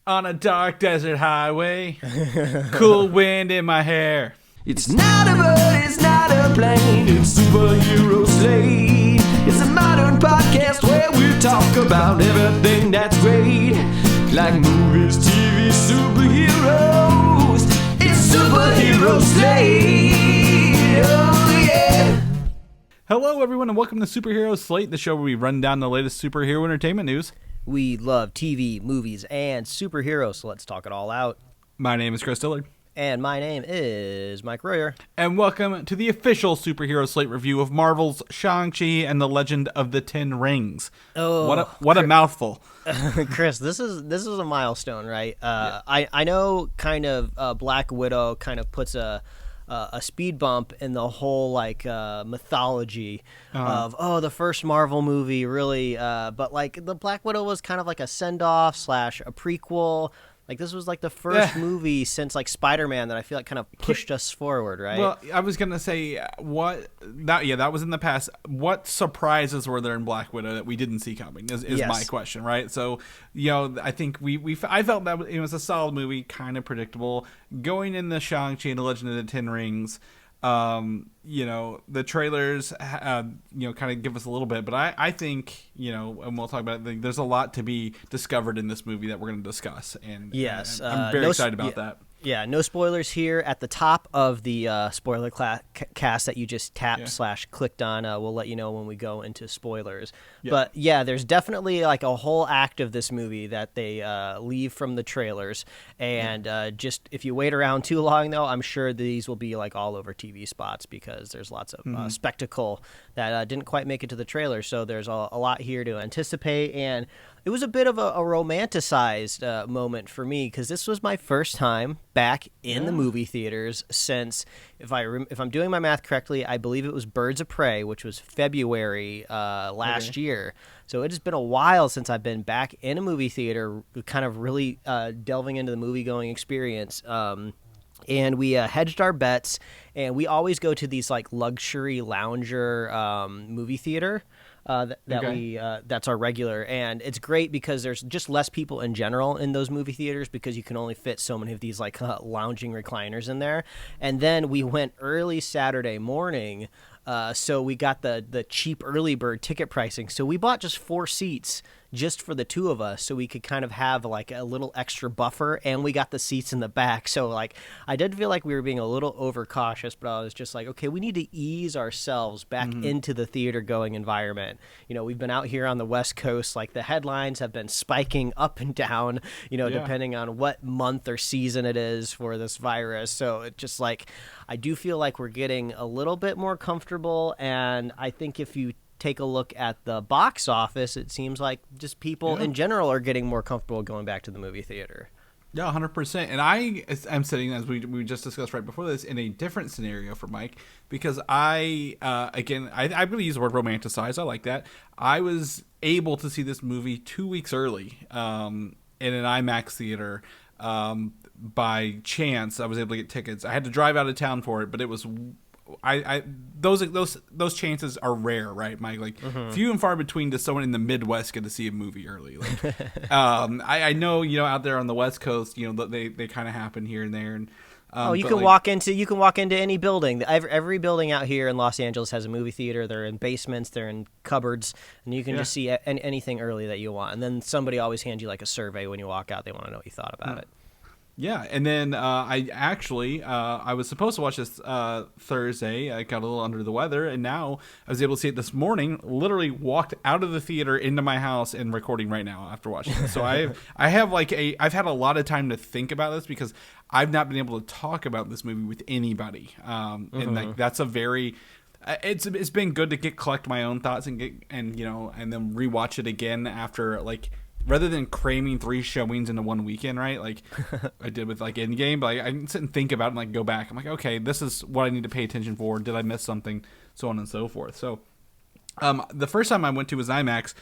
On a dark desert highway, cool wind in my hair. It's not a bird, it's not a plane, it's Superhero Slate. It's a modern podcast where we talk about everything that's great, like movies, TV, superheroes. It's Superhero Slate, oh yeah. Hello, everyone, and welcome to Superhero Slate, the show where we run down the latest superhero entertainment news. We love TV, movies, and superheroes, so let's talk it all out. My name is Chris Dillard. And my name is Mike Royer. And welcome to the official Superhero Slate review of Marvel's Shang-Chi and the Legend of the Ten Rings. Oh, what a mouthful. Chris, this is a milestone, right? I know kind of Black Widow kind of puts a speed bump in the whole mythology of the first Marvel movie really, but like the Black Widow was kind of like a send-off / a prequel. Like this was like the first movie since like Spider-Man that I feel like kind of pushed us forward, right? Well, I was gonna say that was in the past. What surprises were there in Black Widow that we didn't see coming? Is Yes. my question, right? So I think I felt that it was a solid movie, kind of predictable. Going in the Shang-Chi and the Legend of the Ten Rings, the trailers, kind of give us a little bit, but I think, and we'll talk about it, there's a lot to be discovered in this movie that we're going to discuss. And yes, and I'm very excited about that. Yeah, no spoilers here. At the top of the spoiler cast that you just tapped / clicked on, we'll let you know when we go into spoilers. Yeah. But yeah, there's definitely like a whole act of this movie that they leave from the trailers. And just if you wait around too long, though, I'm sure these will be like all over TV spots because there's lots of spectacle that didn't quite make it to the trailer. So there's a lot here to anticipate. And it was a bit of a romanticized moment for me because this was my first time back in the movie theaters since, if I'm doing my math correctly, I believe it was Birds of Prey, which was February last year. So it has been a while since I've been back in a movie theater, kind of really delving into the movie-going experience. And we hedged our bets, and we always go to these like luxury lounger movie theater. That's our regular, and it's great because there's just less people in general in those movie theaters because you can only fit so many of these like lounging recliners in there. And then we went early Saturday morning, so we got the cheap early bird ticket pricing. So we bought just 4 seats just for the two of us, so we could kind of have like a little extra buffer, and we got the seats in the back. So like I did feel like we were being a little overcautious, but I was just like, okay, we need to ease ourselves back into the theater going environment. We've been out here on the West Coast, like the headlines have been spiking up and down, depending on what month or season it is for this virus. So it just like, I do feel like we're getting a little bit more comfortable, and I think if you take a look at the box office, it seems like just people in general are getting more comfortable going back to the movie theater. Yeah, 100%. And I'm sitting, as we just discussed right before this, in a different scenario for Mike, because I'm going to use the word romanticize. I like that. I was able to see this movie 2 weeks early in an IMAX theater. By chance, I was able to get tickets. I had to drive out of town for it, but it was... those chances are rare, right, Mike? Like few and far between does someone in the Midwest get to see a movie early. Like, I know, out there on the West Coast, they kind of happen here and there. And you can walk into any building. Every building out here in Los Angeles has a movie theater. They're in basements, they're in cupboards, and you can just see anything early that you want. And then somebody always hands you like a survey when you walk out. They want to know what you thought about it. Yeah, and then I was supposed to watch this Thursday. I got a little under the weather, and now I was able to see it this morning. Literally walked out of the theater into my house and recording right now after watching it. So I've had a lot of time to think about this because I've not been able to talk about this movie with anybody, and like that's a very. It's been good to collect my own thoughts and then rewatch it again after like. Rather than cramming 3 showings into one weekend, right? Like I did with like Endgame, but I can sit and think about it and like go back. I'm like, okay, this is what I need to pay attention for. Did I miss something? So on and so forth. So the first time I went to was IMAX.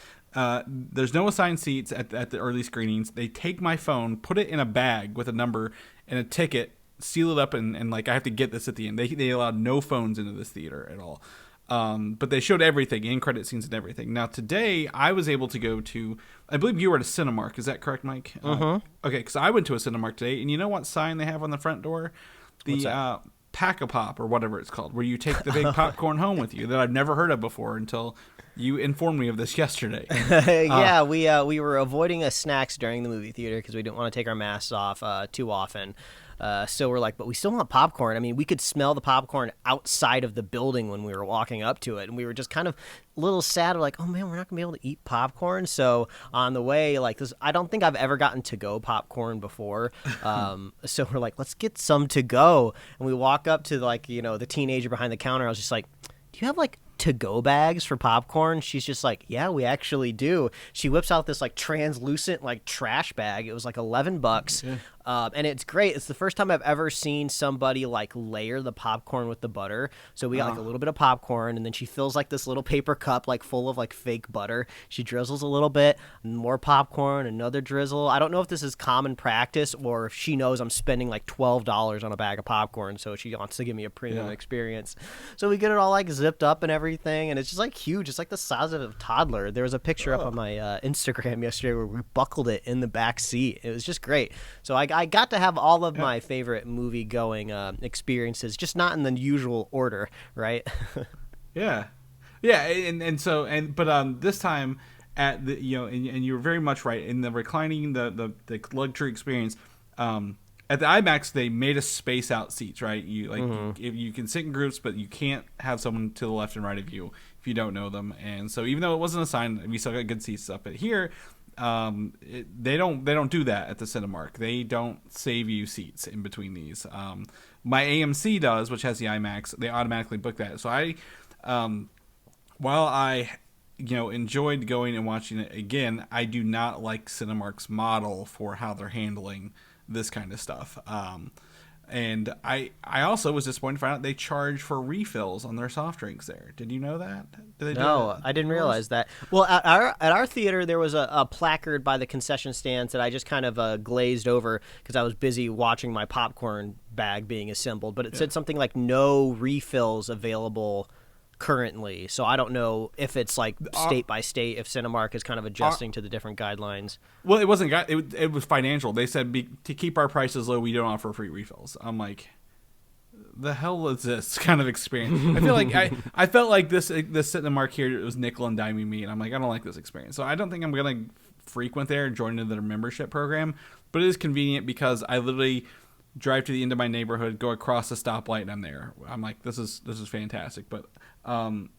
There's no assigned seats at the early screenings. They take my phone, put it in a bag with a number and a ticket, seal it up, and like I have to get this at the end. They allowed no phones into this theater at all. But they showed everything, in credit scenes and everything. Now today, I was able to go to, I believe you were at a Cinemark. Is that correct, Mike? Okay, because I went to a Cinemark today, and you know what sign they have on the front door? The Pack-a-Pop, or whatever it's called, where you take the big popcorn home with you, that I've never heard of before until you informed me of this yesterday. Yeah, we were avoiding snacks during the movie theater because we didn't want to take our masks off too often. So we're like, but we still want popcorn. I mean, we could smell the popcorn outside of the building when we were walking up to it, and we were just kind of a little sad. We're like, oh man, we're not gonna be able to eat popcorn. So on the way, like this, I don't think I've ever gotten to go popcorn before. So we're like, let's get some to go. And we walk up to like, the teenager behind the counter. I was just like, do you have like to-go bags for popcorn? She's just like, yeah, we actually do. She whips out this like translucent like trash bag. It was like $11. Yeah. And it's great. It's the first time I've ever seen somebody like layer the popcorn with the butter. So we got like a little bit of popcorn, and then she fills like this little paper cup like full of like fake butter. She drizzles a little bit, more popcorn, another drizzle. I don't know if this is common practice or if she knows I'm spending like $12 on a bag of popcorn, so she wants to give me a premium experience. So we get it all like zipped up and everything, and it's just like huge. It's like the size of a toddler. There was a picture up on my Instagram yesterday where we buckled it in the back seat. It was just great. So I got to have all of my favorite movie-going experiences, just not in the usual order, right? Yeah, but this time at the and you were very much right in the reclining, the luxury experience. At the IMAX, they made us space out seats, right? You like if you can sit in groups, but you can't have someone to the left and right of you if you don't know them. And so even though it wasn't assigned, we still got good seats up. But here, they don't do that at the Cinemark. They don't save you seats in between these. My AMC does, which has the IMAX. They automatically book that. So I, while I enjoyed going and watching it again, I do not like Cinemark's model for how they're handling this kind of stuff. And I also was disappointed to find out they charge for refills on their soft drinks there. Did you know that? No, I didn't realize that. Well, at our theater, there was a placard by the concession stands that I just kind of glazed over because I was busy watching my popcorn bag being assembled. But it said something like no refills available currently. So I don't know if it's like state by state, if Cinemark is kind of adjusting to the different guidelines. Well, it wasn't. It was financial. They said to keep our prices low, we don't offer free refills. I'm like, the hell is this kind of experience? I feel like I felt like this Cinemark here, it was nickel and diming me, and I'm like, I don't like this experience. So I don't think I'm gonna frequent there and join into their membership program. But it is convenient because I literally drive to the end of my neighborhood, go across the stoplight, and I'm there. I'm like, this is fantastic. But I don't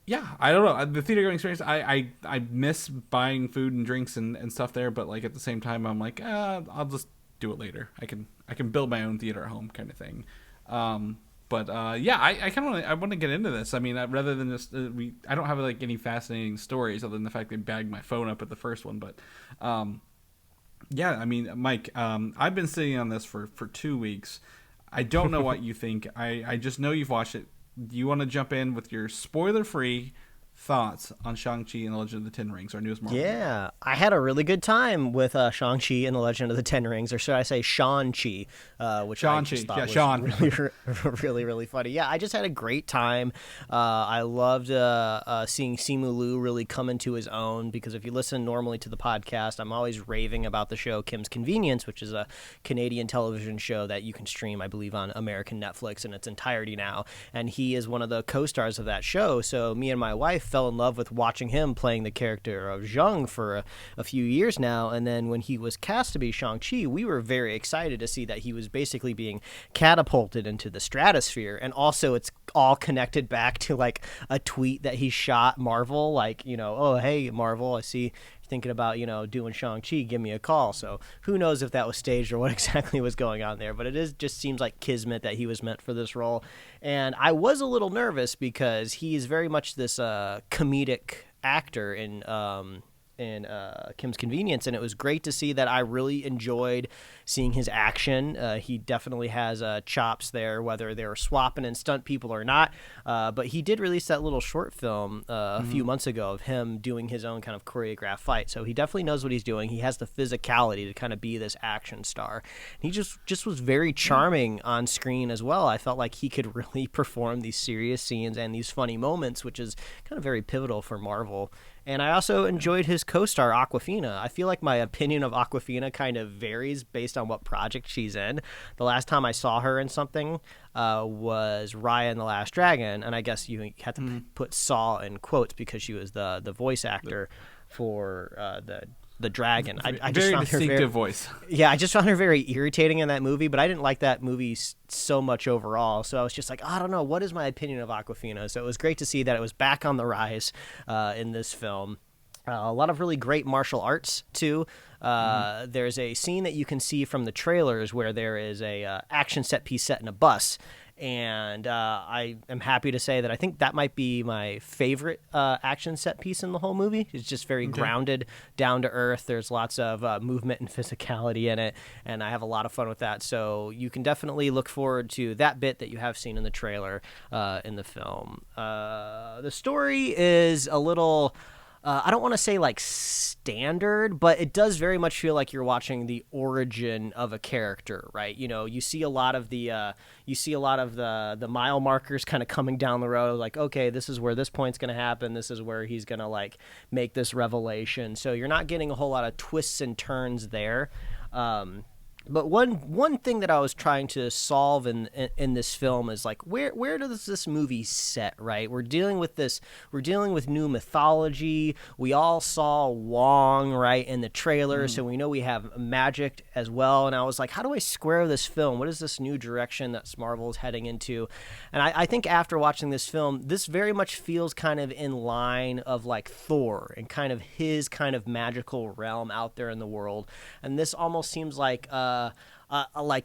know. The theater going experience, I miss buying food and drinks and stuff there, but like at the same time, I'm like, I'll just do it later. I can build my own theater at home, kind of thing. I kind of want to get into this. I mean, rather than just I don't have like any fascinating stories other than the fact they bagged my phone up at the first one, but I mean, Mike, I've been sitting on this for 2 weeks. I don't know what you think. I just know you've watched it. Do you want to jump in with your spoiler-free thoughts on Shang-Chi and the Legend of the Ten Rings, our newest Marvel movie? Yeah, I had a really good time with Shang-Chi and the Legend of the Ten Rings, or should I say Shang-Chi, which Shang-Chi. I just thought was Sean. really, really funny. Yeah, I just had a great time. I loved seeing Simu Liu really come into his own, because if you listen normally to the podcast, I'm always raving about the show Kim's Convenience, which is a Canadian television show that you can stream, I believe, on American Netflix in its entirety now, and he is one of the co-stars of that show, so me and my wife fell in love with watching him playing the character of Zhang for a few years now. And then when he was cast to be Shang-Chi, we were very excited to see that he was basically being catapulted into the stratosphere. And also it's all connected back to like a tweet that he shot Marvel, like, oh, hey, Marvel, I see you're thinking about, doing Shang-Chi, give me a call. So who knows if that was staged or what exactly was going on there, but it just seems like kismet that he was meant for this role. And I was a little nervous because he is very much this comedic actor in Kim's Convenience, and it was great to see that. I really enjoyed seeing his action. He definitely has chops there, whether they were swapping and stunt people or not. But he did release that little short film a few months ago of him doing his own kind of choreographed fight. So he definitely knows what he's doing. He has the physicality to kind of be this action star. He just was very charming on screen as well. I felt like he could really perform these serious scenes and these funny moments, which is kind of very pivotal for Marvel. And I also enjoyed his co-star, Awkwafina. I feel like my opinion of Awkwafina kind of varies based on what project she's in. The last time I saw her in something was Raya and the Last Dragon, and I guess you had to put Saw in quotes because she was the voice actor for the dragon. I just very found her distinctive voice. Yeah, I just found her very irritating in that movie, but I didn't like that movie so much overall. So I was just like, I don't know, what is my opinion of Awkwafina? So it was great to see that it was back on the rise in this film. A lot of really great martial arts too. There's a scene that you can see from the trailers where there is a action set piece set in a bus. And I am happy to say that I think that might be my favorite action set piece in the whole movie. It's just very grounded, down to earth. There's lots of movement and physicality in it, and I have a lot of fun with that. So you can definitely look forward to that bit that you have seen in the trailer in the film. The story is a little... I don't want to say like standard, but it does very much feel like you're watching the origin of a character, right? You know, you see a lot of the mile markers kind of coming down the road, like, okay, this is where this point's going to happen. This is where he's going to like make this revelation. So you're not getting a whole lot of twists and turns there. But one thing that I was trying to solve in this film is like where does this movie set, right? We're dealing with new mythology. We all saw Wong, right, in the trailer, so we know we have magic as well. And I was like, how do I square this film? What is this new direction that Marvel is heading into? And I think after watching this film, this very much feels kind of in line of like Thor and kind of his kind of magical realm out there in the world. And this almost seems like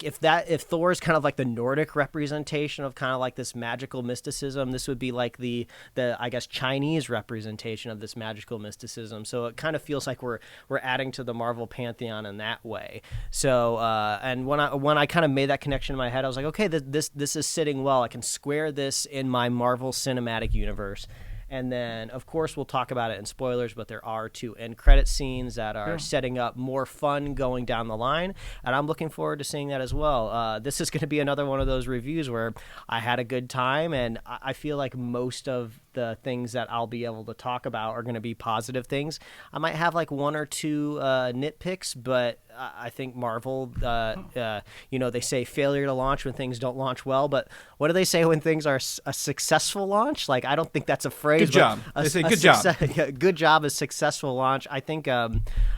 if Thor is kind of like the Nordic representation of kind of like this magical mysticism, this would be like the I guess Chinese representation of this magical mysticism. So it kind of feels like we're adding to the Marvel pantheon in that way. So and when I kind of made that connection in my head, I was like, okay, this is sitting well. I can square this in my Marvel Cinematic Universe. And then, of course, we'll talk about it in spoilers, but there are 2 end credit scenes that are setting up more fun going down the line, and I'm looking forward to seeing that as well. This is going to be another one of those reviews where I had a good time, and I feel like most of the things that I'll be able to talk about are going to be positive things. I might have like 1 or 2 nitpicks, but I think Marvel, they say failure to launch when things don't launch well, but what do they say when things are a successful launch? Like, I don't think that's a phrase. Good job. They say good job. Good job is successful launch. I think I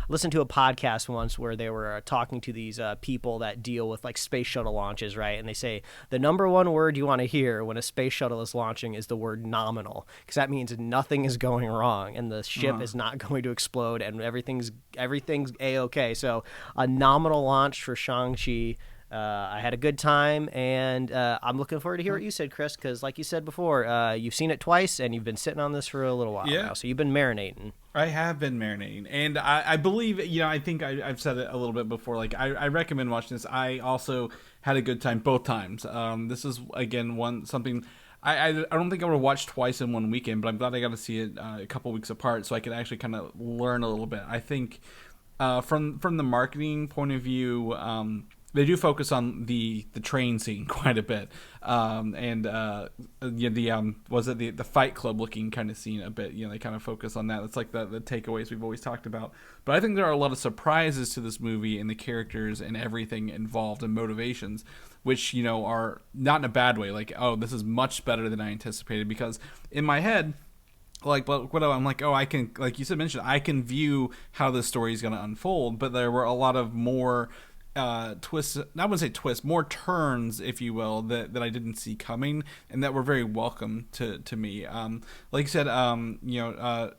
listened to a podcast once where they were talking to these people that deal with like space shuttle launches, right? And they say the number one word you want to hear when a space shuttle is launching is the word nominal, because that means nothing is going wrong and the ship is not going to explode and everything's A-okay. So a nominal launch for Shang-Chi. I had a good time, and I'm looking forward to hear what you said, Chris, because like you said before, you've seen it twice, and you've been sitting on this for a little while now, so you've been marinating. I have been marinating, and I believe, I think I've said it a little bit before, like, I recommend watching this. I also had a good time both times. This is, again, something... I don't think I would have watched twice in one weekend, but I'm glad I got to see it a couple weeks apart so I could actually kind of learn a little bit. I think from the marketing point of view, they do focus on the train scene quite a bit, and the Fight Club looking kind of scene a bit. They kind of focus on that. It's like the takeaways we've always talked about. But I think there are a lot of surprises to this movie and the characters and everything involved and motivations, which are not in a bad way. Like, oh, this is much better than I anticipated, because in my head, like, what I'm like, oh, I can, like you said, mentioned, I can view how this story is going to unfold, but there were a lot of more twists, I wouldn't say twists, more turns, if you will, that I didn't see coming, and that were very welcome to me. Like you said,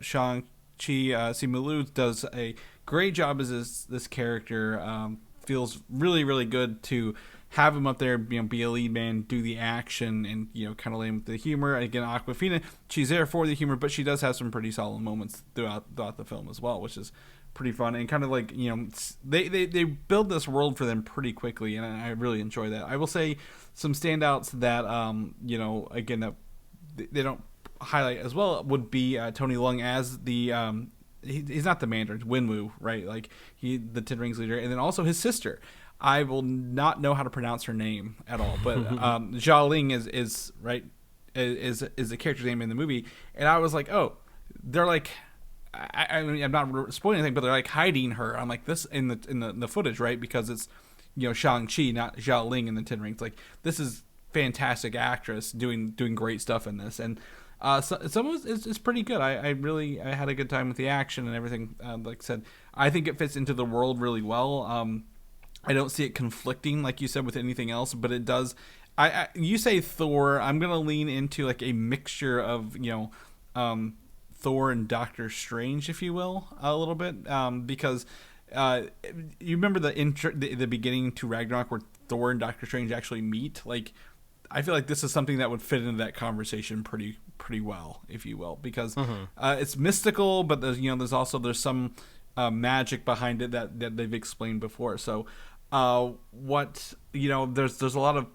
Shang-Chi, Simu Liu does a great job as this character. Feels really, really good to have him up there, be a lead man, do the action, and kind of lay with the humor. Again, Awkwafina, she's there for the humor, but she does have some pretty solid moments throughout the film as well, which is pretty fun, and kind of like they build this world for them pretty quickly, and I really enjoy that. I will say some standouts that again that they don't highlight as well would be Tony Leung as the he's not the Mandarin, Winwu, right? Like the Ten Rings leader, and then also his sister. I will not know how to pronounce her name at all, but Zhao Ling is right is the character's name in the movie, and I was like, oh, they're like. I mean, I'm not spoiling anything, but they're like hiding her. I'm like this in the footage, right? Because it's Shang-Chi, not Zhao Ling in the Ten Rings. Like this is fantastic actress doing great stuff in this, and some of it's pretty good. I had a good time with the action and everything. Like I said, I think it fits into the world really well. I don't see it conflicting, like you said, with anything else, but it does. You say Thor, I'm gonna lean into like a mixture of Thor and Doctor Strange, if you will, a little bit, because you remember the beginning to Ragnarok where Thor and Doctor Strange actually meet. Like, I feel like this is something that would fit into that conversation pretty well, if you will, because it's mystical, but there's some magic behind it that they've explained before. So, there's a lot of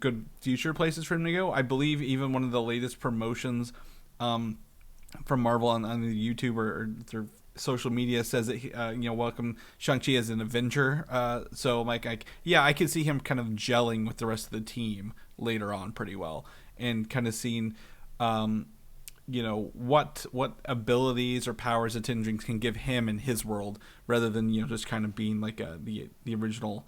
good future places for him to go. I believe even one of the latest promotions. From Marvel on the YouTube or their social media says that welcome Shang-Chi as an Avenger. So I'm like, I could see him kind of gelling with the rest of the team later on pretty well, and kind of seeing, what abilities or powers the Ten Rings can give him in his world, rather than just kind of being like the original,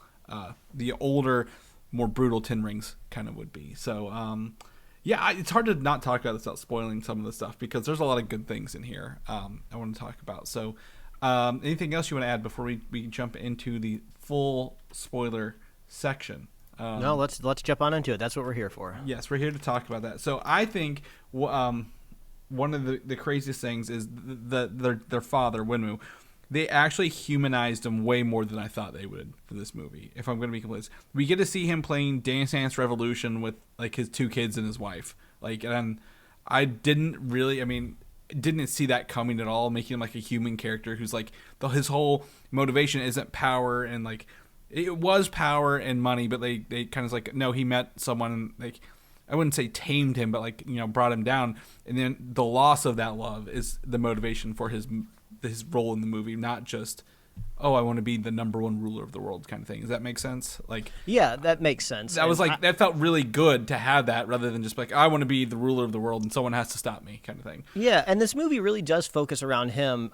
the older, more brutal Ten Rings kind of would be. So. It's hard to not talk about this without spoiling some of the stuff, because there's a lot of good things in here I want to talk about. So anything else you want to add before we jump into the full spoiler section? No, let's jump on into it. That's what we're here for. Yes, we're here to talk about that. So I think one of the craziest things is their father, Winmu. They actually humanized him way more than I thought they would for this movie, if I'm going to be completely honest. We get to see him playing Dance Dance Revolution with like his 2 kids and his wife. Like, and I didn't see that coming at all, making him like a human character who's like his whole motivation isn't power, and like it was power and money, but they kind of like, no, he met someone, like, I wouldn't say tamed him, but like, brought him down, and then the loss of that love is the motivation for his role in the movie, not just, oh, I want to be the number one ruler of the world kind of thing. Does that make sense? Like, yeah, that makes sense. That felt really good to have that, rather than just like, I want to be the ruler of the world and someone has to stop me kind of thing. Yeah, and this movie really does focus around him,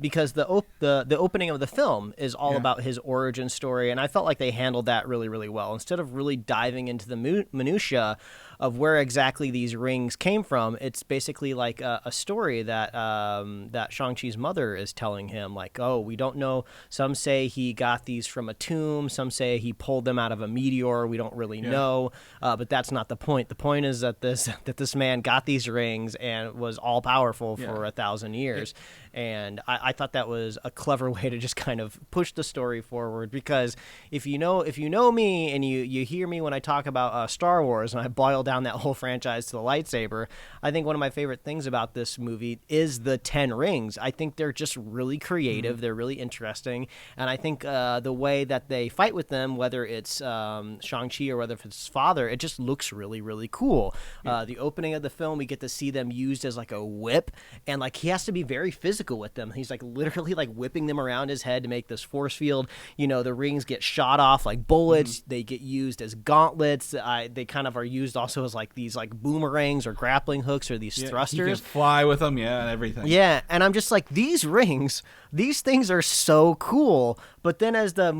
because the opening of the film is all about his origin story, and I felt like they handled that really, really well. Instead of really diving into the minutia of where exactly these rings came from, it's basically like a story that Shang-Chi's mother is telling him, like, oh, we don't know. Some say he got these from a tomb. Some say he pulled them out of a meteor. We don't really know, but that's not the point. The point is that this man got these rings and was all powerful for 1,000 years. And I thought that was a clever way to just kind of push the story forward, because if you know me and you hear me when I talk about Star Wars and I boil down that whole franchise to the lightsaber, I think one of my favorite things about this movie is the 10 rings. I think they're just really creative. They're really interesting. And I think the way that they fight with them, whether it's Shang-Chi or whether it's his father, it just looks really, really cool. The opening of the film, we get to see them used as like a whip, and like he has to be very physical with them. He's like literally like whipping them around his head to make this force field. The rings get shot off like bullets. They get used as gauntlets. They kind of are used also as like these like boomerangs or grappling hooks or these thrusters. You can fly with them, and everything. Yeah, and I'm just like, these rings, these things are so cool. But then as the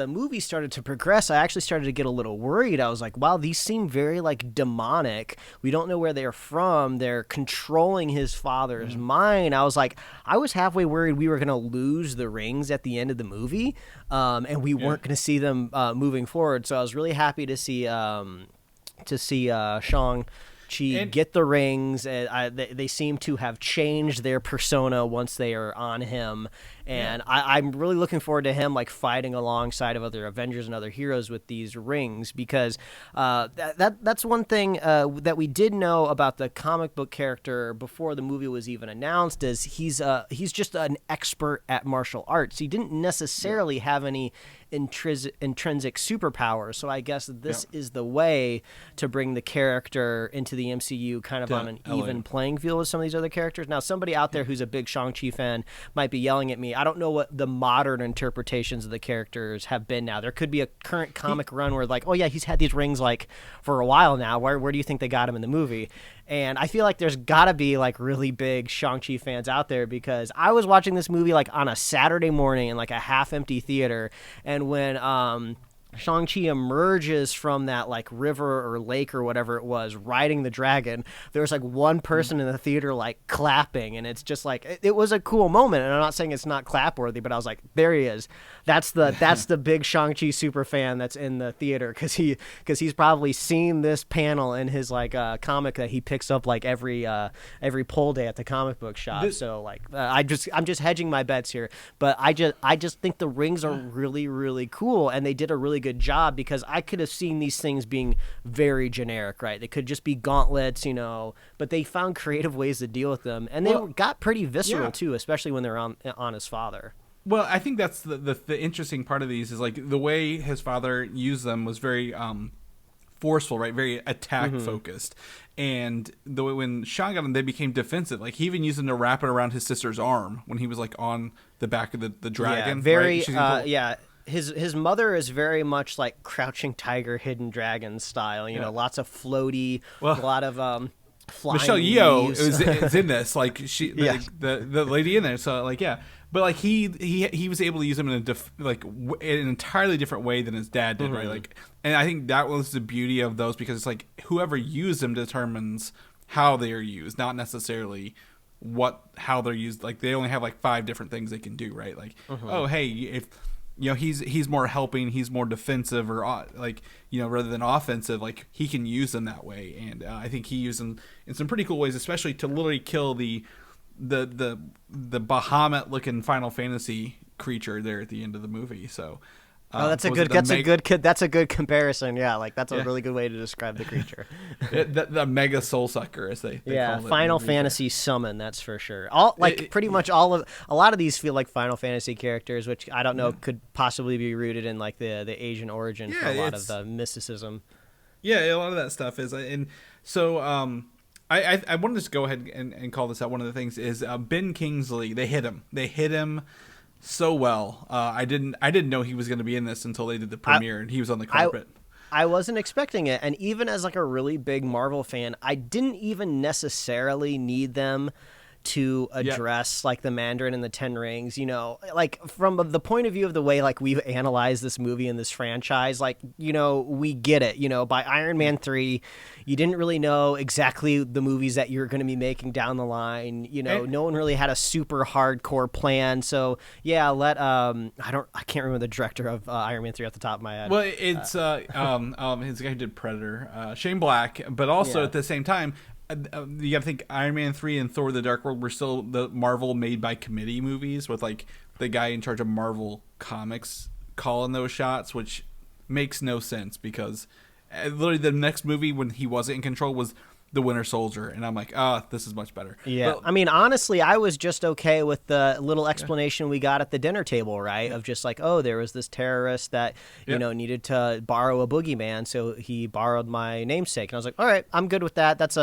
movie started to progress, I actually started to get a little worried. I was like, wow, these seem very like demonic. We don't know where they're from. They're controlling his father's mind. I was like, I was halfway worried we were going to lose the rings at the end of the movie, and we weren't going to see them moving forward. So I was really happy to see Shang-Chi get the rings. They seem to have changed their persona once they are on him, And I'm really looking forward to him like fighting alongside of other Avengers and other heroes with these rings, because that's one thing that we did know about the comic book character before the movie was even announced, is he's just an expert at martial arts. He didn't necessarily have any intrinsic superpowers, so I guess this is the way to bring the character into the MCU kind of on an even playing field with some of these other characters. Now, somebody out there who's a big Shang-Chi fan might be yelling at me. I don't know what the modern interpretations of the characters have been now. There could be a current comic run where like, oh yeah, he's had these rings like for a while now. Where do you think they got him in the movie? And I feel like there's got to be like really big Shang-Chi fans out there, because I was watching this movie like on a Saturday morning in like a half-empty theater, and when Shang-Chi emerges from that like river or lake or whatever it was, riding the dragon, there was like one person in the theater like clapping, and it's just like it was a cool moment. And I'm not saying it's not clap worthy, but I was like, there he is. That's the big Shang-Chi super fan that's in the theater, because he's probably seen this panel in his like comic that he picks up like every pull day at the comic book shop. So like I'm just hedging my bets here, but I just think the rings are really, really cool, and they did a really good job, because I could have seen these things being very generic, right? They could just be gauntlets, but they found creative ways to deal with them, and they got pretty visceral too, especially when they're on his father. Well, I think that's the interesting part of these, is like the way his father used them was very forceful, right? Very attack focused. And the way when Sean got them, they became defensive. Like he even used them to wrap it around his sister's arm when he was like on the back of the dragon. Yeah, very right? His mother is very much like Crouching Tiger, Hidden Dragon style. Lots of floaty, a lot of flying. Michelle Yeoh is in this, like the lady in there. So like but like he was able to use them in in an entirely different way than his dad did, right? Like, and I think that was the beauty of those, because it's like whoever used them determines how they are used, not necessarily how they're used. Like they only have like 5 different things they can do, right? Like, oh hey, if he's more helping, he's more defensive, or rather than offensive, like he can use them that way. And I think he used them in some pretty cool ways, especially to literally kill the Bahamut looking Final Fantasy creature there at the end of the movie. So that's a good comparison. Yeah, like that's a really good way to describe the creature. the mega soul sucker, as they call it. Final Fantasy summon, that's for sure. A lot of these feel like Final Fantasy characters, which I don't know could possibly be rooted in like the Asian origin for a lot of the mysticism. Yeah, a lot of that stuff is, and so I wanted to just go ahead and call this out. One of the things is Ben Kingsley. They hit him so well. I didn't know he was going to be in this until they did the premiere, and he was on the carpet. I wasn't expecting it, and even as like a really big Marvel fan, I didn't even necessarily need them to address like the Mandarin and the Ten Rings, like from the point of view of the way like we've analyzed this movie and this franchise, like we get it. By Iron Man 3, you didn't really know exactly the movies that you're going to be making down the line. No one really had a super hardcore plan. So I can't remember the director of Iron Man 3 off the top of my head. Well, it's his guy who did Predator, Shane Black, but also at the same time, you gotta think Iron Man 3 and Thor: The Dark World were still the Marvel made by committee movies, with like the guy in charge of Marvel Comics calling those shots, which makes no sense, because literally the next movie when he wasn't in control was The Winter Soldier, and I'm like, this is much better. Yeah, but, I mean, honestly, I was just okay with the little explanation we got at the dinner table, right? Of just like, there was this terrorist that needed to borrow a boogeyman, so he borrowed my namesake, and I was like, all right, I'm good with that. That's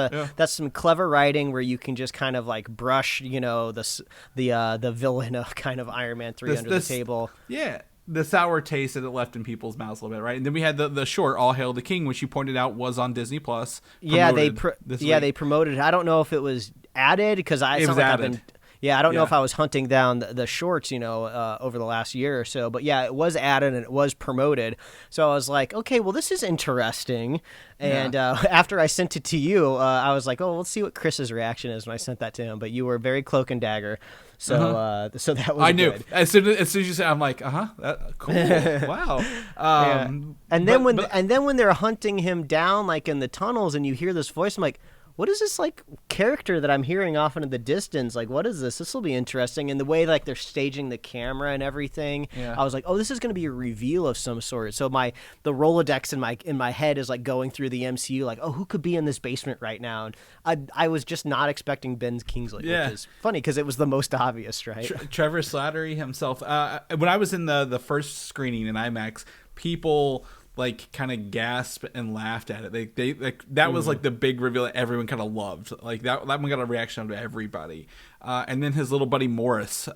some clever writing where you can just kind of like brush, the villain of kind of Iron Man 3 under the table. Yeah. The sour taste that it left in people's mouths a little bit, right? And then we had the short "All Hail the King," which you pointed out was on Disney Plus. They promoted it. I don't know if it was added, because it was added. I don't know if I was hunting down the shorts, over the last year or so. But it was added and it was promoted. So I was like, okay, well, this is interesting. And after I sent it to you, I was like, let's see what Chris's reaction is when I sent that to him. But you were very cloak and dagger. So so that was knew. Good. As soon as you said, I'm like, cool, wow. And then when they're hunting him down, like in the tunnels, and you hear this voice, I'm like, what is this like character that I'm hearing off into the distance? Like, what is this? This will be interesting. And the way like they're staging the camera and everything, I was like, oh, this is going to be a reveal of some sort. So the Rolodex in my head is like going through the MCU, like, oh, who could be in this basement right now? And I was just not expecting Ben Kingsley, which is funny because it was the most obvious, right? Trevor Slattery himself. When I was in the first screening in IMAX, people like kind of gasped and laughed at it. They like that was like the big reveal that everyone kind of loved. Like that one got a reaction out of everybody. And then his little buddy Morris,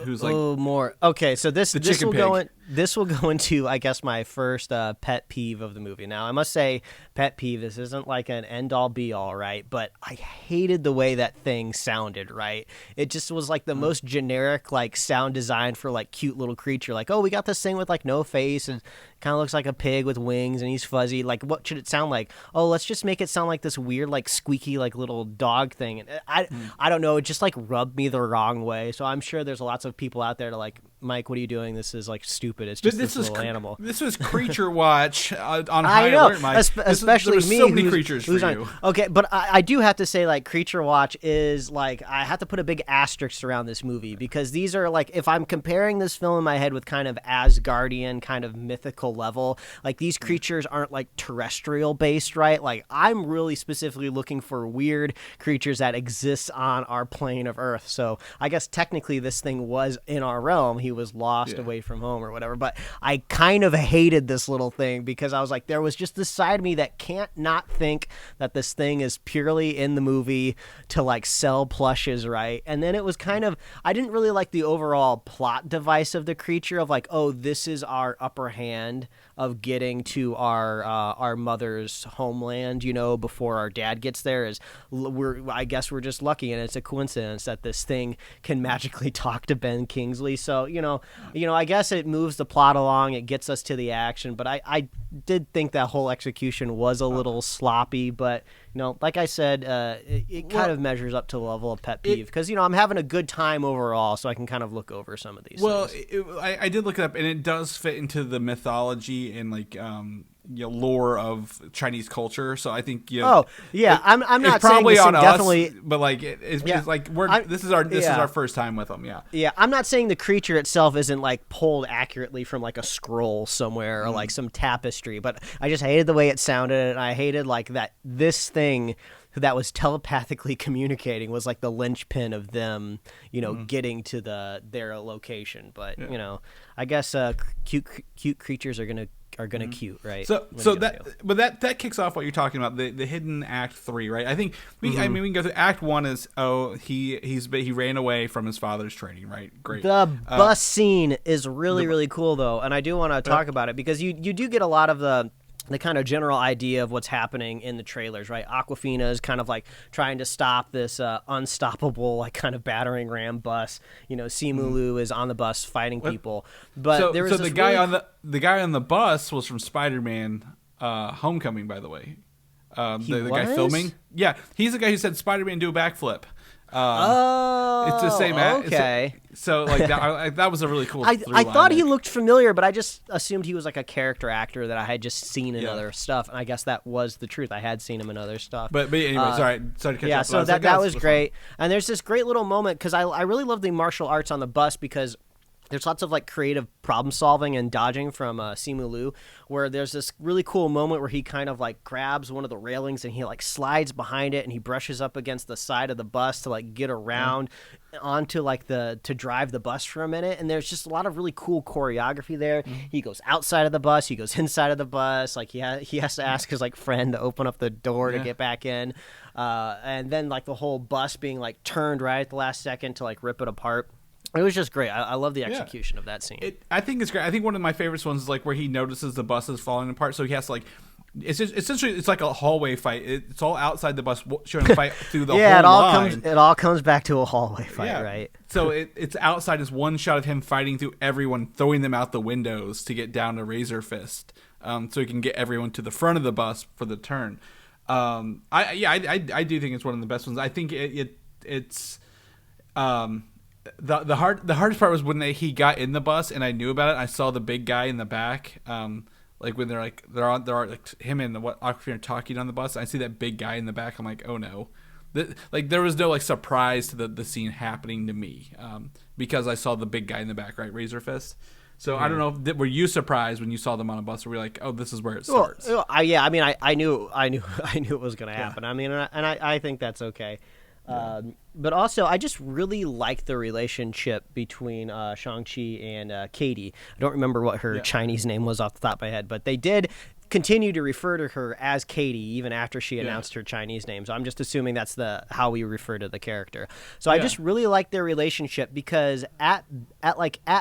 who's like more. Okay, so this will pig. This will go into, I guess, my first pet peeve of the movie. Now, I must say, pet peeve, this isn't like an end-all, be-all, right? But I hated the way that thing sounded, right? It just was like the most generic, like, sound design for, like, cute little creature. Like, oh, we got this thing with, like, no face and kind of looks like a pig with wings and he's fuzzy. Like, what should it sound like? Oh, let's just make it sound like this weird, like, squeaky, like, little dog thing. And I don't know. It just, like, rubbed me the wrong way. So I'm sure there's lots of people out there to, like, Mike, what are you doing? This is like stupid. It's just this little animal. This was Creature Watch on High Alert, Mike. Especially there me. So many creatures for you. Okay, but I do have to say, like, Creature Watch is like, I have to put a big asterisk around this movie because these are like, if I'm comparing this film in my head with kind of Asgardian, kind of mythical level, like these creatures aren't like terrestrial based, right? Like I'm really specifically looking for weird creatures that exist on our plane of Earth. So I guess technically this thing was in our realm. He was lost away from home or whatever, but I kind of hated this little thing because I was like, there was just this side of me that can't not think that this thing is purely in the movie to like sell plushes, right? And then it was kind of, I didn't really like the overall plot device of the creature of like, oh, this is our upper hand of getting to our mother's homeland, you know, before our dad gets there. I guess we're just lucky, and it's a coincidence that this thing can magically talk to Ben Kingsley. So you know, I guess it moves the plot along, it gets us to the action. But I did think that whole execution was a little sloppy, but you know, like I said, it kind of measures up to the level of pet peeve because, you know, I'm having a good time overall, so I can kind of look over some of these things. I did look it up, and it does fit into the mythology and, like, lore of Chinese culture. So I think, I'm not probably saying on us, definitely, but, like, it's like this is our first time with them, Yeah, I'm not saying the creature itself isn't, like, pulled accurately from, like, a scroll somewhere or, like, some tapestry, but I just hated the way it sounded, and I hated, like, that this thing that was telepathically communicating was like the linchpin of them, you know, getting to their location. But you know, I guess cute creatures are gonna cute, right? So that kicks off what you're talking about, the hidden Act 3, right? I think we can go through Act 1 is he ran away from his father's training, right? Great. The bus scene is really cool though, and I do want to talk about it because you do get a lot of the kind of general idea of what's happening in the trailers, right? Awkwafina is kind of like trying to stop this unstoppable, like kind of battering ram bus. You know, Simu Liu is on the bus fighting people. But there was the guy on the bus was from Spider-Man Homecoming, by the way. The guy filming, he's the guy who said Spider-Man do a backflip. It's the same. Okay. So like that was a really cool. I thought he looked familiar, but I just assumed he was like a character actor that I had just seen in other stuff, and I guess that was the truth. I had seen him in other stuff. But anyway, sorry to catch up. So that was great, and there's this great little moment because I really love the martial arts on the bus because there's lots of like creative problem solving and dodging from Simu Liu, where there's this really cool moment where he kind of like grabs one of the railings and he like slides behind it and he brushes up against the side of the bus to like get around onto like to drive the bus for a minute. And there's just a lot of really cool choreography there. He goes outside of the bus, he goes inside of the bus, like he has to ask his like friend to open up the door to get back in, and then like the whole bus being like turned right at the last second to like rip it apart. It was just great. I love the execution of that scene. I think it's great. I think one of my favorites ones is like where he notices the bus is falling apart, so he has to like. Essentially, it's like a hallway fight. It's all outside the bus, showing the fight through the whole line. It all comes back to a hallway fight, right? So it's outside. Is one shot of him fighting through everyone, throwing them out the windows to get down to Razor Fist, so he can get everyone to the front of the bus for the turn. I do think it's one of the best ones. I think it's. The hardest part was when he got in the bus and I knew about it. I saw the big guy in the back, Like when they're like him and what Aquafina talking on the bus. I see that big guy in the back. I'm like, oh no. Like there was no like surprise to the scene happening to me because I saw the big guy in the back, right, Razor Fist. So I don't know. Were you surprised when you saw them on a bus? Or were you like, oh, this is where it starts? Well, I mean, I knew it was going to happen. Yeah. I mean, I think that's okay. Yeah. But also, I just really like the relationship between Shang-Chi and Katie. I don't remember what her Chinese name was off the top of my head, but they did continue to refer to her as Katie even after she announced her Chinese name. So I'm just assuming that's how we refer to the character. So I just really like their relationship because at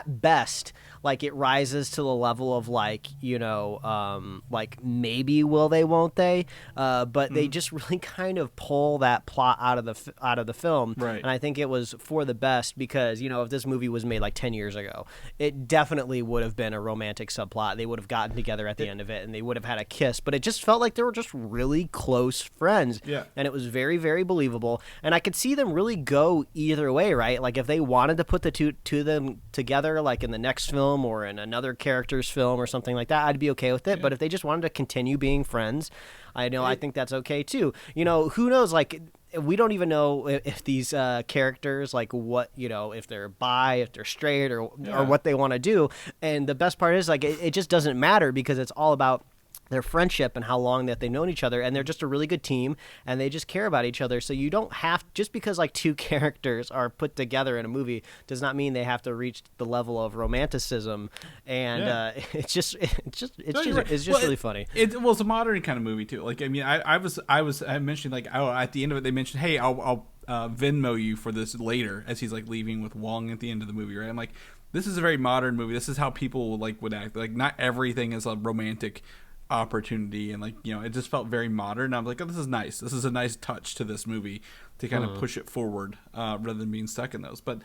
best, like it rises to the level of like, you know, like maybe will they, won't they? But they just really kind of pull that plot out of the film. Right. And I think it was for the best because, you know, if this movie was made like 10 years ago, it definitely would have been a romantic subplot. They would have gotten together at the end of it and they would have had a kiss, but it just felt like they were just really close friends. Yeah. And it was very, very believable. And I could see them really go either way, right? Like if they wanted to put the two of them together, like in the next film or in another character's film or something like that, I'd be okay with it. But if they just wanted to continue being friends, I think that's okay too. You know, who knows, like, we don't even know if these characters, like what, you know, if they're bi, if they're straight or what they want to do. And the best part is like, it just doesn't matter because it's all about their friendship and how long that they've known each other, and they're just a really good team and they just care about each other. So you don't have, just because like two characters are put together in a movie does not mean they have to reach the level of romanticism. And it's just really funny. It was a modern kind of movie too. Like, I mean, I mentioned like, oh, at the end of it they mentioned, hey, I'll Venmo you for this later, as he's like leaving with Wong at the end of the movie, right? I'm like, this is a very modern movie. This is how people would act. Like, not everything is a romantic opportunity, and like, you know, it just felt very modern. I was like, oh, this is nice. This is a nice touch to this movie to kind of push it forward rather than being stuck in those. But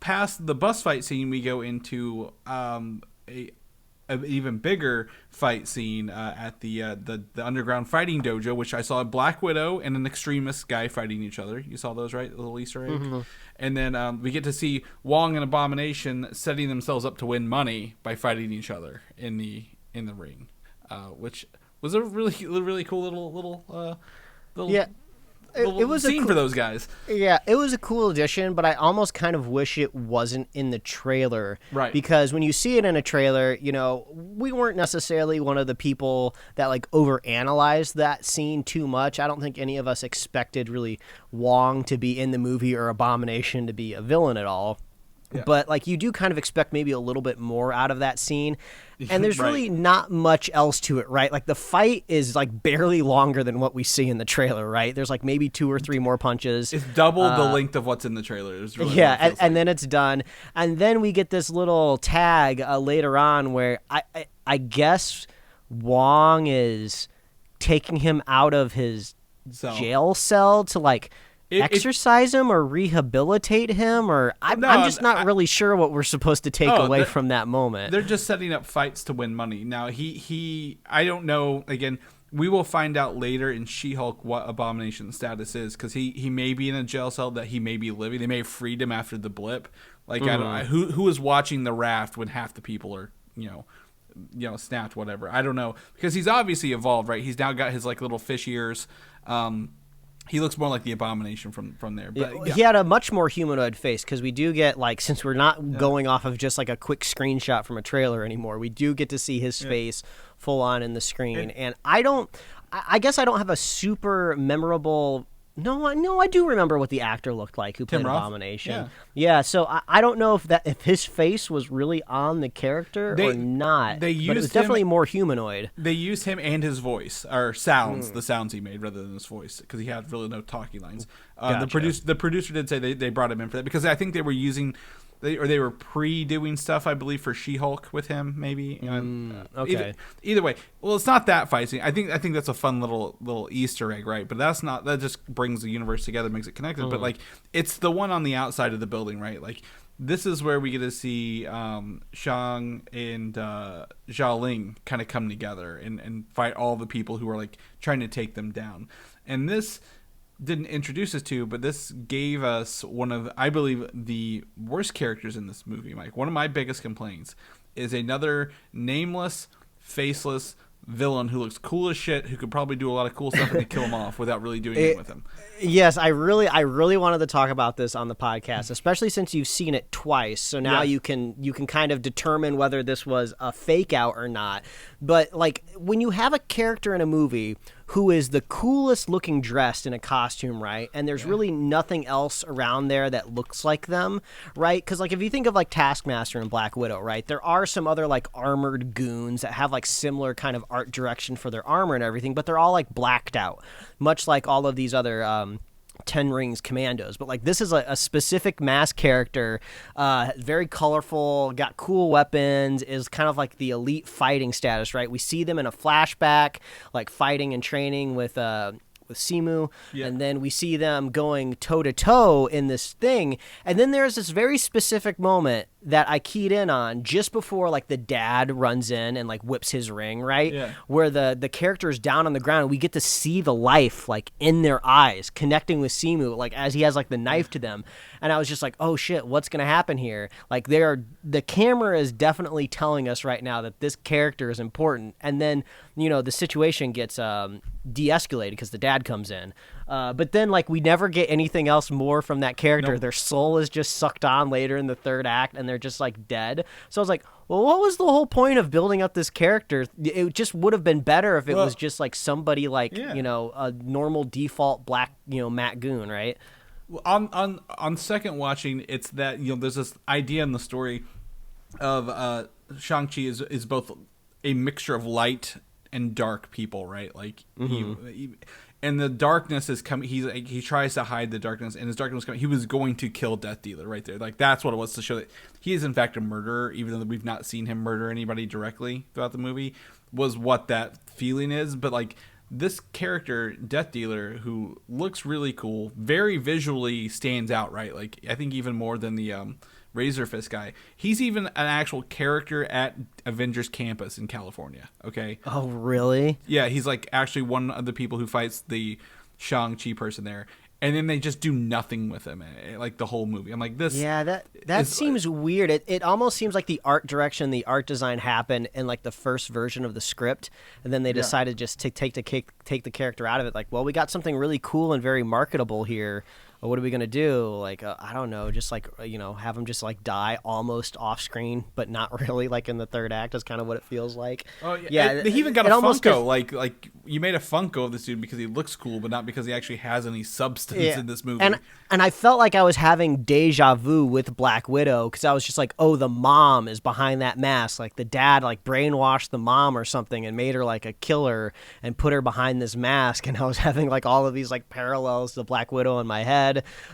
past the bus fight scene, we go into an even bigger fight scene at the underground fighting dojo, which I saw a Black Widow and an extremist guy fighting each other. You saw those, right? A little Easter egg. Mm-hmm. And then we get to see Wong and Abomination setting themselves up to win money by fighting each other in the ring. Which was a really cool little it was scene for those guys. Yeah, it was a cool addition, but I almost kind of wish it wasn't in the trailer. Right. Because when you see it in a trailer, you know, we weren't necessarily one of the people that like overanalyzed that scene too much. I don't think any of us expected really Wong to be in the movie or Abomination to be a villain at all. Yeah. But like, you do kind of expect maybe a little bit more out of that scene, and there's really not much else to it, right? Like, the fight is like barely longer than what we see in the trailer, right? There's like maybe 2 or 3 more punches. It's double the length of what's in the trailer. It's really and then it's done, and then we get this little tag later on where I guess Wong is taking him out of his jail cell to like exercise him or rehabilitate him, or I'm just not really sure what we're supposed to take away from that moment. They're just setting up fights to win money. Now he I don't know. Again, we will find out later in She-Hulk what Abomination's status is, because he may be in a jail cell that he may be living. They may have freed him after the blip. Like, I don't know who is watching the raft when half the people are you know snapped, whatever. I don't know, because he's obviously evolved, right? He's now got his like little fish ears. He looks more like the Abomination from there. But he had a much more humanoid face, because we do get, like, since we're not going off of just like a quick screenshot from a trailer anymore, we do get to see his face full on in the screen. And I guess I don't have a super memorable. No, I do remember what the actor looked like who played Abomination. Yeah, so I don't know if his face was really on the character or not. But it was definitely more humanoid. They used him and his voice, or sounds, the sounds he made rather than his voice, because he had really no talking lines. Gotcha. The producer did say they brought him in for that, because I think they were using. They were pre-doing stuff, I believe, for She-Hulk with him, maybe. Okay. Either way, well, it's not that fight scene. I think that's a fun little Easter egg, right? But that's not. That just brings the universe together, makes it connected. But like, it's the one on the outside of the building, right? Like, this is where we get to see Shang and Zhao Ling kind of come together and fight all the people who are like trying to take them down. And this didn't introduce us to, but this gave us one of, I believe, the worst characters in this movie, Mike. One of my biggest complaints is another nameless faceless villain who looks cool as shit, who could probably do a lot of cool stuff and they kill him off without really doing anything with him. Yes, I really wanted to talk about this on the podcast, especially since you've seen it twice. So now you can kind of determine whether this was a fake out or not. But like when you have a character in a movie who is the coolest looking dressed in a costume, right? And there's really nothing else around there that looks like them, right? Because like if you think of like Taskmaster and Black Widow, right? There are some other like armored goons that have like similar kind of art direction for their armor and everything, but they're all like blacked out, much like all of these other 10 Rings commandos. But like this is a specific masked character, very colorful, got cool weapons, is kind of like the elite fighting status, right? We see them in a flashback like fighting and training with Simu, and then we see them going toe-to-toe in this thing, and then there's this very specific moment that I keyed in on just before like the dad runs in and like whips his ring, right? Yeah. Where the character is down on the ground and we get to see the life like in their eyes connecting with Simu, like as he has like the knife to them. And I was just like, oh shit, what's gonna happen here? Like the camera is definitely telling us right now that this character is important. And then, you know, the situation gets de-escalated because the dad comes in. But then like we never get anything else more from that character. Nope. Their soul is just sucked on later in the third act and they're just like dead. So I was like, well, what was the whole point of building up this character? It just would have been better if it was just like somebody like, you know, a normal default black, you know, Matt Goon, right? Well, on second watching, it's that, you know, there's this idea in the story of Shang-Chi is both a mixture of light and dark people, right? Like he and the darkness is coming. He tries to hide the darkness, and his darkness was coming. He was going to kill Death Dealer right there. Like that's what it was, to show that he is in fact a murderer, even though we've not seen him murder anybody directly throughout the movie. Was what that feeling is. But like this character, Death Dealer, who looks really cool, very visually stands out, right? Like I think even more than the Razor Fist guy. He's even an actual character at Avengers Campus in California. Okay. Oh, really? Yeah, he's like actually one of the people who fights the Shang-Chi person there. And then they just do nothing with him, like the whole movie. I'm like, this. Yeah, that seems weird. It almost seems like the art direction, the art design happened in like the first version of the script, and then they decided just to take the character out of it. Like, well, we got something really cool and very marketable here. What are we going to do? Like, I don't know, just like, you know, have him just like die almost off screen, but not really, like in the third act is kind of what it feels like. Oh, yeah. He even got a Funko. Like you made a Funko of this dude because he looks cool, but not because he actually has any substance in this movie. And I felt like I was having deja vu with Black Widow because I was just like, oh, the mom is behind that mask. Like the dad like brainwashed the mom or something and made her like a killer and put her behind this mask. And I was having like all of these like parallels to Black Widow in my head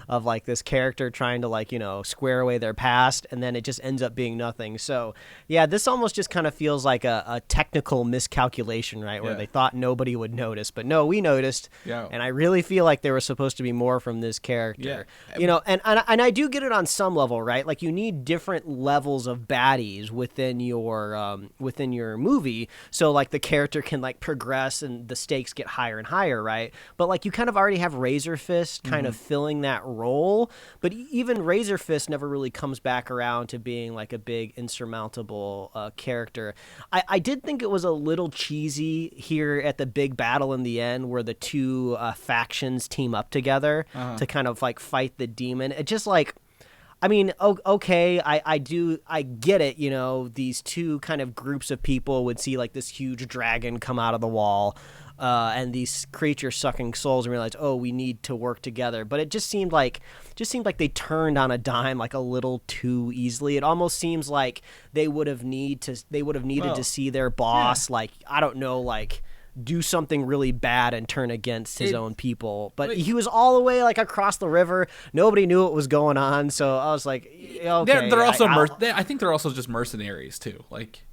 of like this character trying to like, you know, square away their past, and then it just ends up being nothing. So yeah, this almost just kind of feels like a technical miscalculation, right? Where they thought nobody would notice, but no, we noticed. Yeah. And I really feel like there was supposed to be more from this character. Yeah. You know, and I do get it on some level, right? Like you need different levels of baddies within your movie, so like the character can like progress and the stakes get higher and higher, right? But like you kind of already have Razor Fist kind of filling that role, but even Razor Fist never really comes back around to being like a big insurmountable character. I did think it was a little cheesy here at the big battle in the end where the two factions team up together to kind of like fight the demon. It just like, I mean, okay, I get it, you know, these two kind of groups of people would see like this huge dragon come out of the wall, and these creatures sucking souls and realize, oh, we need to work together. But it just seemed like they turned on a dime like a little too easily. It almost seems like they would have needed to see their boss, like, I don't know, like do something really bad and turn against his own people. But he was all the way like across the river. Nobody knew what was going on. So I was like, okay. They're also I think they're also just mercenaries too. Like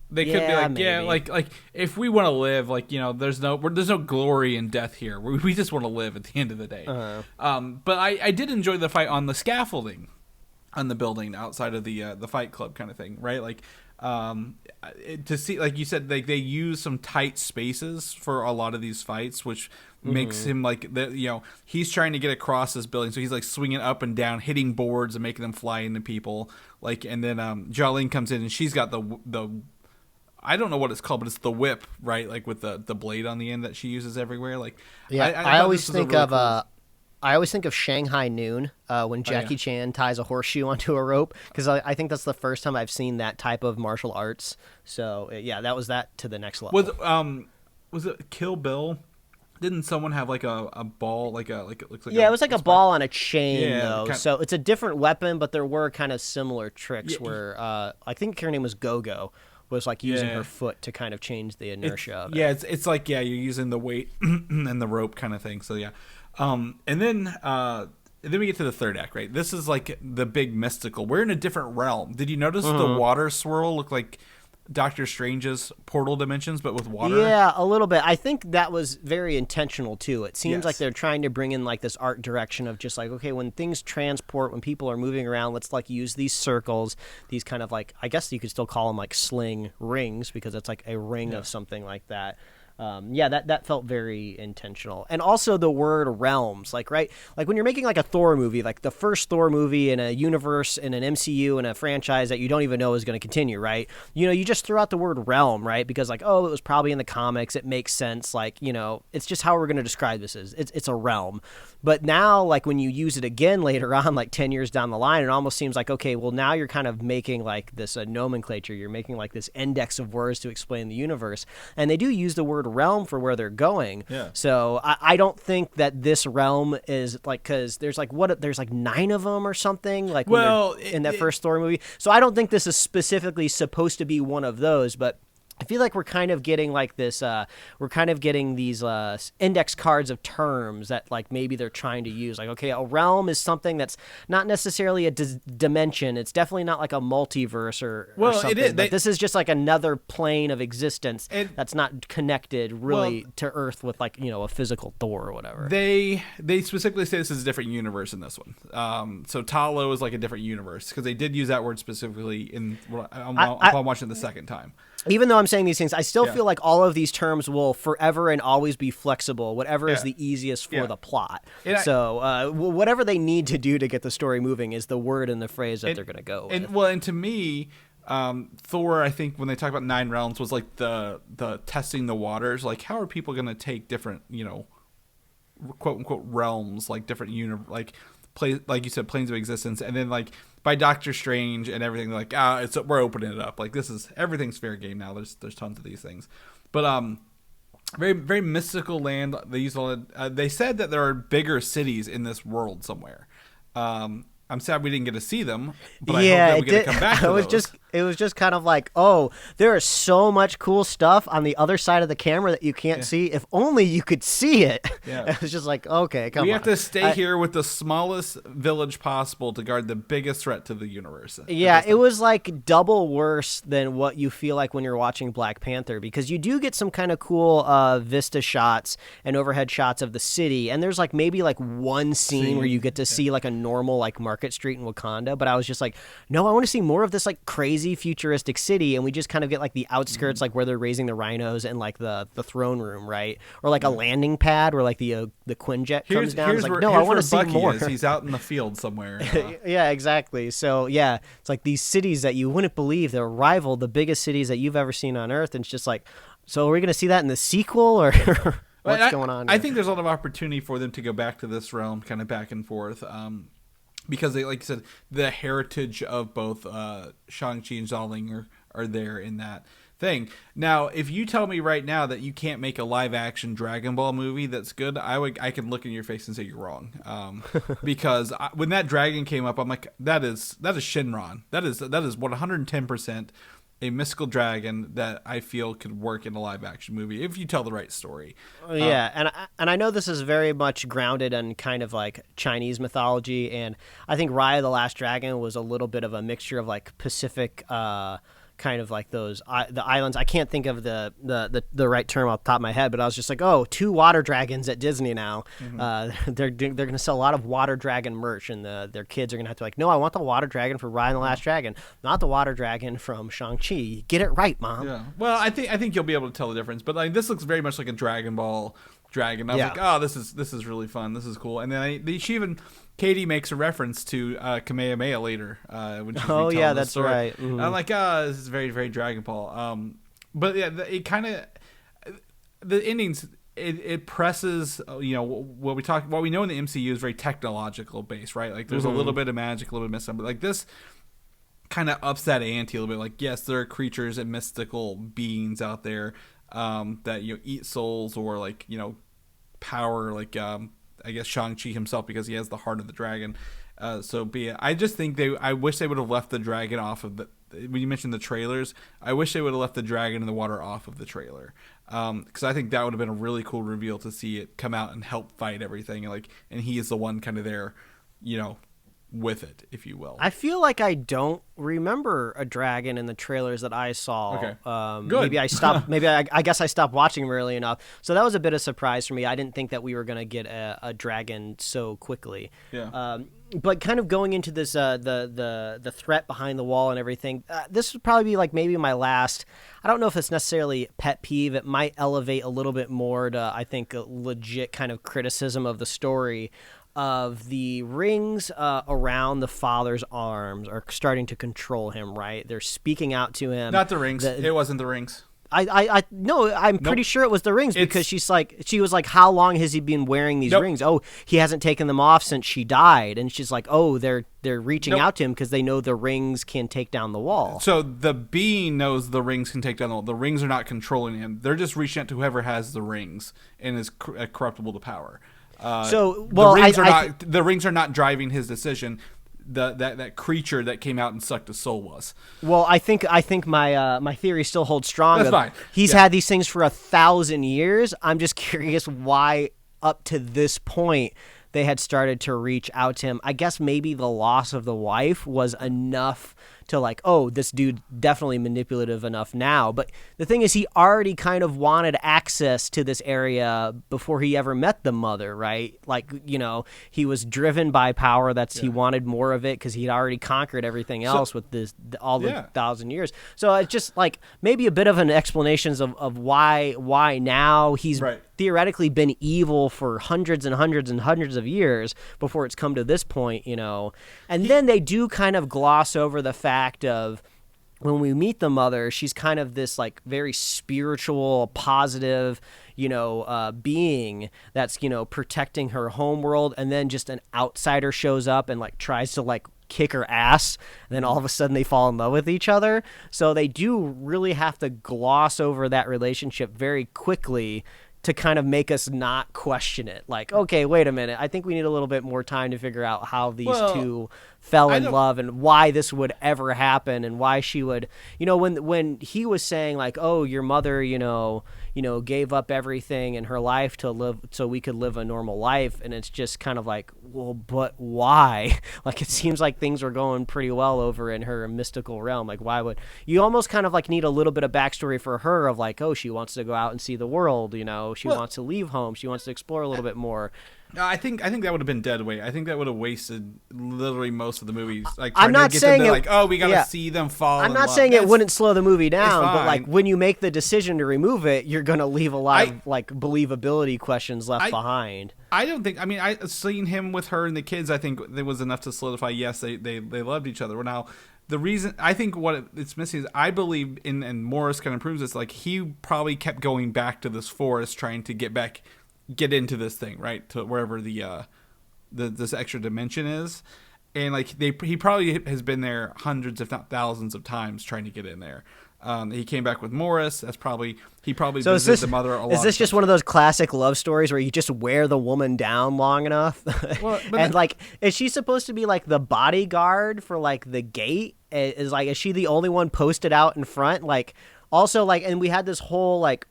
they could be like, maybe. like if we want to live, like, you know, there's no glory in death here. We just want to live at the end of the day. But I did enjoy the fight on the scaffolding on the building outside of the fight club kind of thing, right? Like to see, like you said, like they use some tight spaces for a lot of these fights, which makes him like you know, he's trying to get across this building, so he's like swinging up and down, hitting boards and making them fly into people. Like, and then Jolene comes in and she's got the I don't know what it's called, but it's the whip, right? Like with the blade on the end that she uses everywhere. Like, Yeah, I always think of I always think of Shanghai Noon when Jackie Chan ties a horseshoe onto a rope, because I think that's the first time I've seen that type of martial arts. So yeah, that was that to the next level. Was it Kill Bill? Didn't someone have like a ball, like it looks like it was like a ball on a chain though. Kind So it's a different weapon, but there were kind of similar tricks where I think her name was Go-Go, was like using her foot to kind of change the inertia of it. Yeah, it's like you're using the weight and the rope kind of thing. So yeah, and then we get to the third act, right? This is like the big mystical. We're in a different realm. Did you notice the water swirl look like Doctor Strange's portal dimensions, but with water? Yeah, a little bit. I think that was very intentional too. It seems like they're trying to bring in like this art direction of just like, okay, when things transport, when people are moving around, let's like use these circles, these kind of like, I guess you could still call them like sling rings, because it's like a ring of something like that. That felt very intentional. And also the word realms, like, right? Like when you're making like a Thor movie, like the first Thor movie in a universe, in an MCU, in a franchise that you don't even know is going to continue, right? You know, you just throw out the word realm, right? Because like, oh, it was probably in the comics. It makes sense. Like, you know, it's just how we're going to describe this is. It's a realm. But now, like when you use it again later on, like 10 years down the line, it almost seems like, okay, well now you're kind of making like this nomenclature. You're making like this index of words to explain the universe. And they do use the word realm for where they're going. Yeah. So I don't think that this realm is like, because there's like there's like 9 of them or something, like in that first Thor movie. So I don't think this is specifically supposed to be one of those, but I feel like we're kind of getting like this, we're kind of getting these index cards of terms that like maybe they're trying to use. Like, okay, a realm is something that's not necessarily a dimension. It's definitely not like a multiverse or something. It is. This is just like another plane of existence that's not connected really to Earth with like, you know, a physical Thor or whatever. They specifically say this is a different universe in this one. So Talo is like a different universe, because they did use that word specifically in I'm watching it the second time. Even though I'm saying these things, I still feel like all of these terms will forever and always be flexible, whatever is the easiest for the plot. So whatever they need to do to get the story moving is the word and the phrase that they're going to go with. And to me, Thor, I think when they talk about 9 realms, was like the testing the waters. Like, how are people going to take different, you know, quote unquote realms, like different like you said, planes of existence, and then like by Doctor Strange and everything, like we're opening it up. Like everything's fair game now. There's tons of these things, but very very mystical land. They said that there are bigger cities in this world somewhere. I'm sad we didn't get to see them, but I hope that we get to come back to those. It was just kind of like, oh, there is so much cool stuff on the other side of the camera that you can't see. If only you could see it. Yeah. It was just like, okay, come on. We have to stay here with the smallest village possible to guard the biggest threat to the universe. Yeah, it was like double worse than what you feel like when you're watching Black Panther, because you do get some kind of cool vista shots and overhead shots of the city, and there's like maybe like one scene where you get to see like a normal like Market Street in Wakanda, but I was just like, no, I want to see more of this like crazy futuristic city, and we just kind of get like the outskirts, like where they're raising the rhinos and like the throne room, right? Or like a landing pad where like the Quinjet comes down. It's like, no, I want to see Bucky more. He's out in the field somewhere. Yeah, exactly. So yeah, it's like these cities that you wouldn't believe they're rival the biggest cities that you've ever seen on Earth, and it's just like, so are we going to see that in the sequel, or what's going on here? I think there's a lot of opportunity for them to go back to this realm, kind of back and forth. Because they, like you said, the heritage of both Shang-Chi and Xiaoling are there in that thing. Now, if you tell me right now that you can't make a live-action Dragon Ball movie that's good, I can look in your face and say you're wrong. Because when that dragon came up, I'm like, that is Shinron. That is 110% a mystical dragon that I feel could work in a live action movie if you tell the right story. Yeah, and I know this is very much grounded in kind of like Chinese mythology, and I think Raya the Last Dragon was a little bit of a mixture of like Pacific kind of like those the islands. I can't think of the right term off the top of my head, but I was just like, oh, 2 water dragons at Disney now. Mm-hmm. They're going to sell a lot of water dragon merch, and their kids are going to have to be like, no, I want the water dragon for Raya and the Last Dragon, not the water dragon from Shang-Chi. Get it right, Mom. Yeah. Well, I think you'll be able to tell the difference, but like this looks very much like a Dragon Ball dragon. I was like, oh, this is really fun. This is cool. And then Katie makes a reference to Kamehameha later when she's retelling the that's story. right. Mm-hmm. I'm like, this is very, very Dragon Ball. But yeah, it kind of the endings. It presses, what we know in the MCU is very technological based, right? Like there's a little bit of magic, a little bit of mystical, but like this kind of ups that ante a little bit. Like, yes, there are creatures and mystical beings out there that eat souls or like power, like I guess Shang-Chi himself because he has the heart of the dragon. So be it. I just think I wish they would have left the dragon off of the. When you mentioned the trailers, I wish they would have left the dragon in the water off of the trailer, because I think that would have been a really cool reveal to see it come out and help fight everything, and he is the one kind of there, with it, if you will. I feel like I don't remember a dragon in the trailers that I saw. Okay. Good. Maybe I stopped. I guess I stopped watching them early enough. So that was a bit of surprise for me. I didn't think that we were going to get a dragon so quickly. Yeah. But kind of going into this, the threat behind the wall and everything, this would probably be like maybe my last. I don't know if it's necessarily pet peeve. It might elevate a little bit more to, I think, a legit kind of criticism of the story. Of the rings around the father's arms are starting to control him, right? They're speaking out to him. Not the rings. It wasn't the rings. I no, I'm pretty sure it was the rings because she was like, how long has he been wearing these rings? Oh, he hasn't taken them off since she died. And she's like, oh, they're reaching out to him because they know the rings can take down the wall. So the being knows the rings can take down the wall. The rings are not controlling him. They're just reaching out to whoever has the rings and is corruptible to power. The rings are not driving his decision. That creature that came out and sucked his soul was. Well, I think my theory still holds strong. That's fine. He's had these things for 1,000 years. I'm just curious why up to this point they had started to reach out to him. I guess maybe the loss of the wife was enough to like, oh, this dude definitely manipulative enough now. But the thing is, he already kind of wanted access to this area before he ever met the mother, right? Like, he was driven by power. He wanted more of it because he'd already conquered everything else with all the 1,000 years. So it's just like maybe a bit of an explanation of why now he's theoretically been evil for hundreds and hundreds and hundreds of years before it's come to this point, And then they do kind of gloss over the fact of when we meet the mother, she's kind of this like very spiritual, positive, being that's, protecting her home world. And then just an outsider shows up and like tries to like kick her ass. And then all of a sudden they fall in love with each other. So they do really have to gloss over that relationship very quickly to kind of make us not question it. Like, okay, wait a minute. I think we need a little bit more time to figure out how these two fell in love and why this would ever happen and why she would, when he was saying like, oh, your mother, gave up everything in her life to live so we could live a normal life. And it's just kind of like, well, but why? Like, it seems like things were going pretty well over in her mystical realm. Like, why would you almost kind of like need a little bit of backstory for her of like, oh, she wants to go out and see the world. She wants to leave home. She wants to explore a little bit more. I think that would have been dead weight. I think that would have wasted literally most of the movies. Like, I'm not saying like, oh, we gotta see them fall. I'm not saying it wouldn't slow the movie down, but like when you make the decision to remove it, you're gonna leave a lot of like believability questions left behind. I don't think. I mean, seeing him with her and the kids, I think it was enough to solidify. Yes, they loved each other. Now, the reason I think what it's missing is I believe in, and Morris kind of proves this. Like, he probably kept going back to this forest trying to get into this thing, right, to wherever this extra dimension is, and like he probably has been there hundreds if not thousands of times trying to get in there. He came back with Morris. He probably so visited the mother a lot. Is this just one of those classic love stories where you just wear the woman down long enough? And like, is she supposed to be like the bodyguard for like the gate? Is she the only one posted out in front? Like, also like, and we had this whole like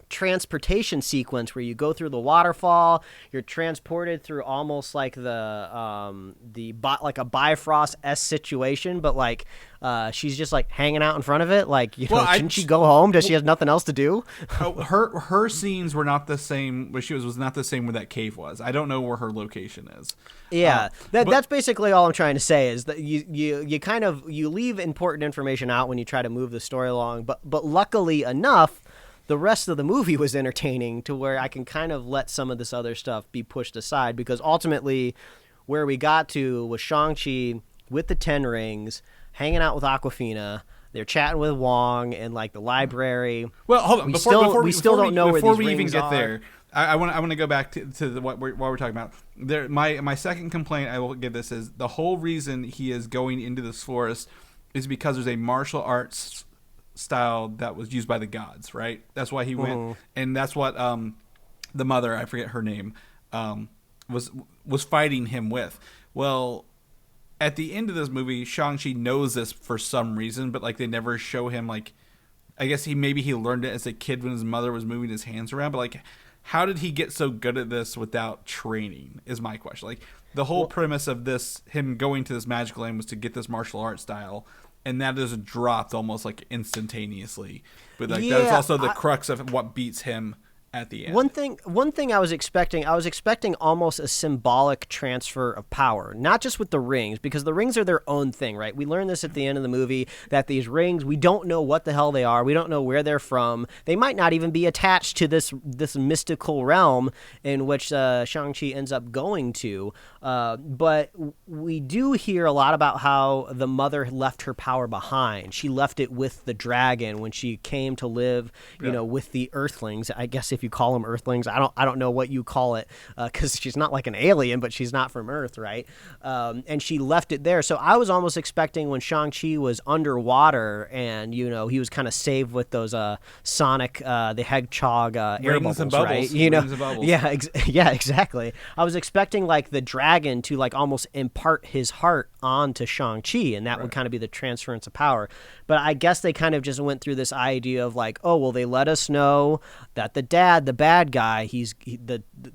transportation sequence where you go through the waterfall, you're transported through almost like like a Bifrost-esque situation, but like she's just like hanging out in front of it. Like, shouldn't she go home? Does she have nothing else to do? Her scenes were not the same. Where she was not the same where that cave was. I don't know where her location is. Yeah, that's basically all I'm trying to say is that you kind of leave important information out when you try to move the story along. But luckily enough, the rest of the movie was entertaining to where I can kind of let some of this other stuff be pushed aside, because ultimately where we got to was Shang-Chi with the 10 rings, hanging out with Awkwafina, they're chatting with Wong in like the library. Well, hold on. We still don't know where these we even rings get are. there. I want to go back to what we're talking about. My second complaint I will give this is the whole reason he is going into this forest is because there's a martial arts style that was used by the gods, right? That's why he went, and that's what the mother, I forget her name, was fighting him with. Well, at the end of this movie, Shang-Chi knows this for some reason, but like they never show him like. I guess he learned it as a kid when his mother was moving his hands around, but like, how did he get so good at this without training? Is my question. Like the whole premise of this, him going to this magical land, was to get this martial arts style. And that is dropped almost like instantaneously, but like that's also the crux of what beats him at the end. One thing I was expecting almost a symbolic transfer of power, not just with the rings, because the rings are their own thing, right? We learn this at the end of the movie that these rings, we don't know what the hell they are. We don't know where they're from. They might not even be attached to this mystical realm in which Shang-Chi ends up going to. But we do hear a lot about how the mother left her power behind. She left it with the dragon when she came to live, you know, with the Earthlings. I guess if you call them Earthlings, I don't know what you call it, because she's not like an alien, but she's not from Earth, right? And she left it there. So I was almost expecting when Shang-Chi was underwater and, you know, he was kind of saved with those Sonic the Hedgehog air bubbles, right? You know, yeah, yeah, exactly. I was expecting like the dragon to like almost impart his heart onto Shang-Chi, and that would kind of be the transference of power. But I guess they kind of just went through this idea of like, oh, well, they let us know that the bad guy,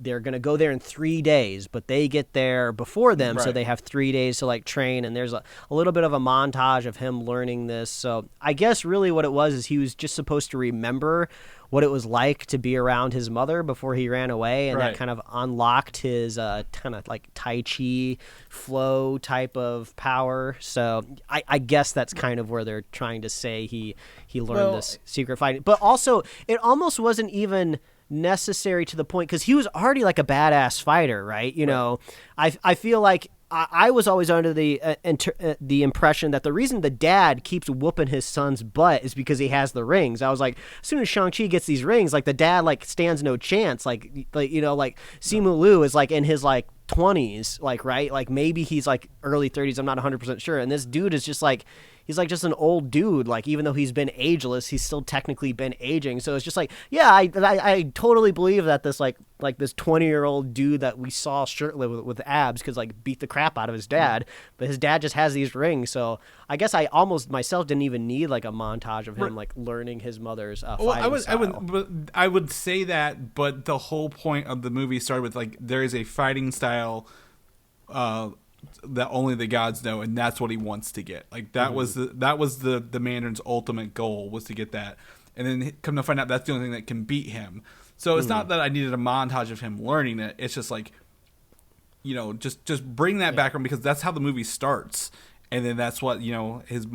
they're going to go there in 3 days, but they get there before them, so they have 3 days to like train, and there's a little bit of a montage of him learning this. So I guess really what it was is he was just supposed to remember what it was like to be around his mother before he ran away, and that kind of unlocked his kind of like Tai Chi flow type of power. So I guess that's kind of where they're trying to say he learned this secret fighting. But also, it almost wasn't even necessary to the point, because he was already like a badass fighter, right? You know, I feel like I was always under the impression that the reason the dad keeps whooping his son's butt is because he has the rings. I was like, as soon as Shang-Chi gets these rings, like the dad like stands no chance. Like you know, like Simu Liu is like in his like 20s, like, right? Like maybe he's like early 30s. I'm not 100% sure. And this dude is just like, he's like just an old dude. Like, even though he's been ageless, he's still technically been aging. So it's just like, yeah, I totally believe that this like this 20-year-old dude that we saw shirtless with abs could like beat the crap out of his dad, but his dad just has these rings. So I guess I almost myself didn't even need like a montage of him like learning his mother's fighting style. I would say that, but the whole point of the movie started with like there is a fighting style that only the gods know, and that's what he wants to get. Like that was the Mandarin's ultimate goal, was to get that, and then come to find out that's the only thing that can beat him. So it's not that I needed a montage of him learning it. It's just like, you know, just bring that background, because that's how the movie starts, and then that's what, you know, his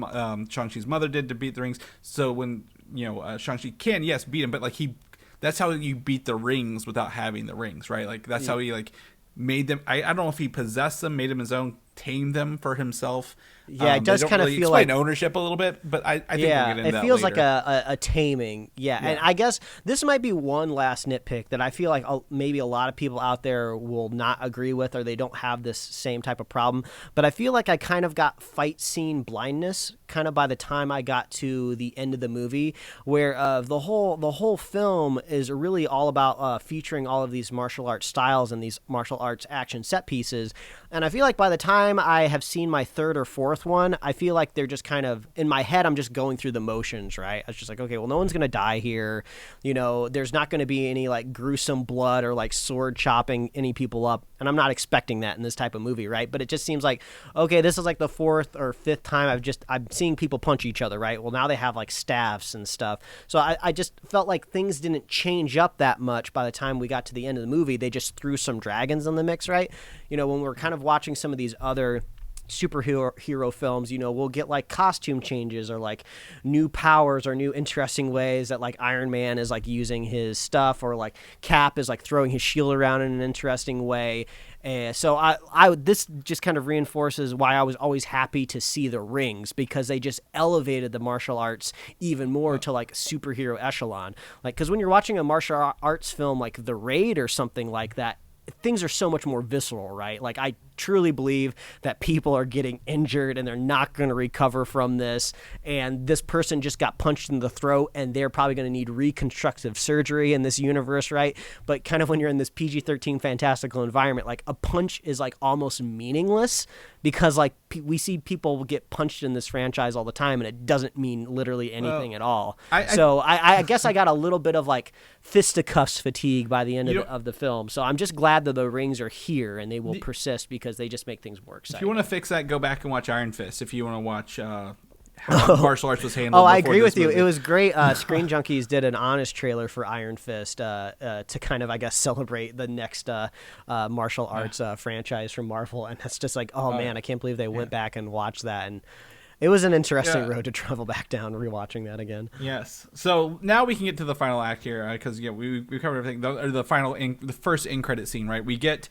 Shang-Chi's mother did to beat the rings. So when, you know, Shang-Chi can beat him, but like that's how you beat the rings without having the rings, right? Like that's how he like made them. I don't know if he possessed them, made them his own, tamed them for himself. Yeah, it does kind of feel like ownership a little bit, but I think we'll get into that it feels later. like a taming. Yeah, and I guess this might be one last nitpick that I feel like maybe a lot of people out there will not agree with, or they don't have this same type of problem. But I feel like I kind of got fight scene blindness kind of by the time I got to the end of the movie, where the whole film is really all about featuring all of these martial arts styles and these martial arts action set pieces. And I feel like by the time I have seen my third or fourth one, I feel like they're just kind of, in my head, I'm just going through the motions, right? I was just like, okay, well, no one's going to die here. You know, there's not going to be any like gruesome blood or like sword chopping any people up. And I'm not expecting that in this type of movie, right? But it just seems like, okay, this is like the fourth or fifth time I'm seeing people punch each other, right? Well, now they have like staffs and stuff. So I just felt like things didn't change up that much by the time we got to the end of the movie. They just threw some dragons in the mix, right? You know, when we were kind of watching some of these other superhero films, we'll get like costume changes or like new powers or new interesting ways that like Iron Man is like using his stuff, or like Cap is like throwing his shield around in an interesting way. So this just kind of reinforces why I was always happy to see the rings, because they just elevated the martial arts even more to like superhero echelon. Like, because when you're watching a martial arts film like The Raid or something like that, things are so much more visceral, right? Like, I truly believe that people are getting injured and they're not going to recover from this, and this person just got punched in the throat and they're probably going to need reconstructive surgery in this universe, right? But kind of when you're in this PG-13 fantastical environment, like a punch is like almost meaningless, because like we see people get punched in this franchise all the time and it doesn't mean literally anything at all. I guess I got a little bit of like fisticuffs fatigue by the end of the film. So I'm just glad that the rings are here and they will persist, because they just make things more exciting. If you want to fix that, go back and watch Iron Fist. If you want to watch how martial arts was handled. I agree with movie. you. It was great. Screen Junkies did an honest trailer for Iron Fist to kind of, I guess, celebrate the next martial arts franchise from Marvel. And that's just like, man, I can't believe they went back and watched that. And it was an interesting road to travel back down, rewatching that again. Yes. So now we can get to the final act here, because we covered everything. The first end credit scene, right? We get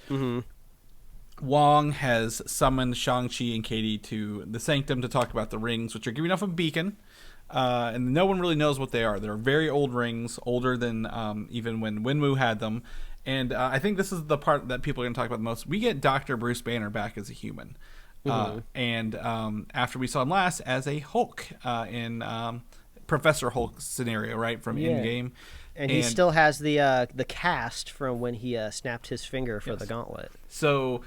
Wong has summoned Shang-Chi and Katie to the Sanctum to talk about the rings, which are giving off a beacon, and no one really knows what they are. They're very old rings, older than even when Wenwu had them. And I think this is the part that people are going to talk about the most. We get Dr. Bruce Banner back as a human. And after we saw him last as a Hulk in Professor Hulk scenario, right, from Endgame. And he still has the cast from when he snapped his finger for the gauntlet. So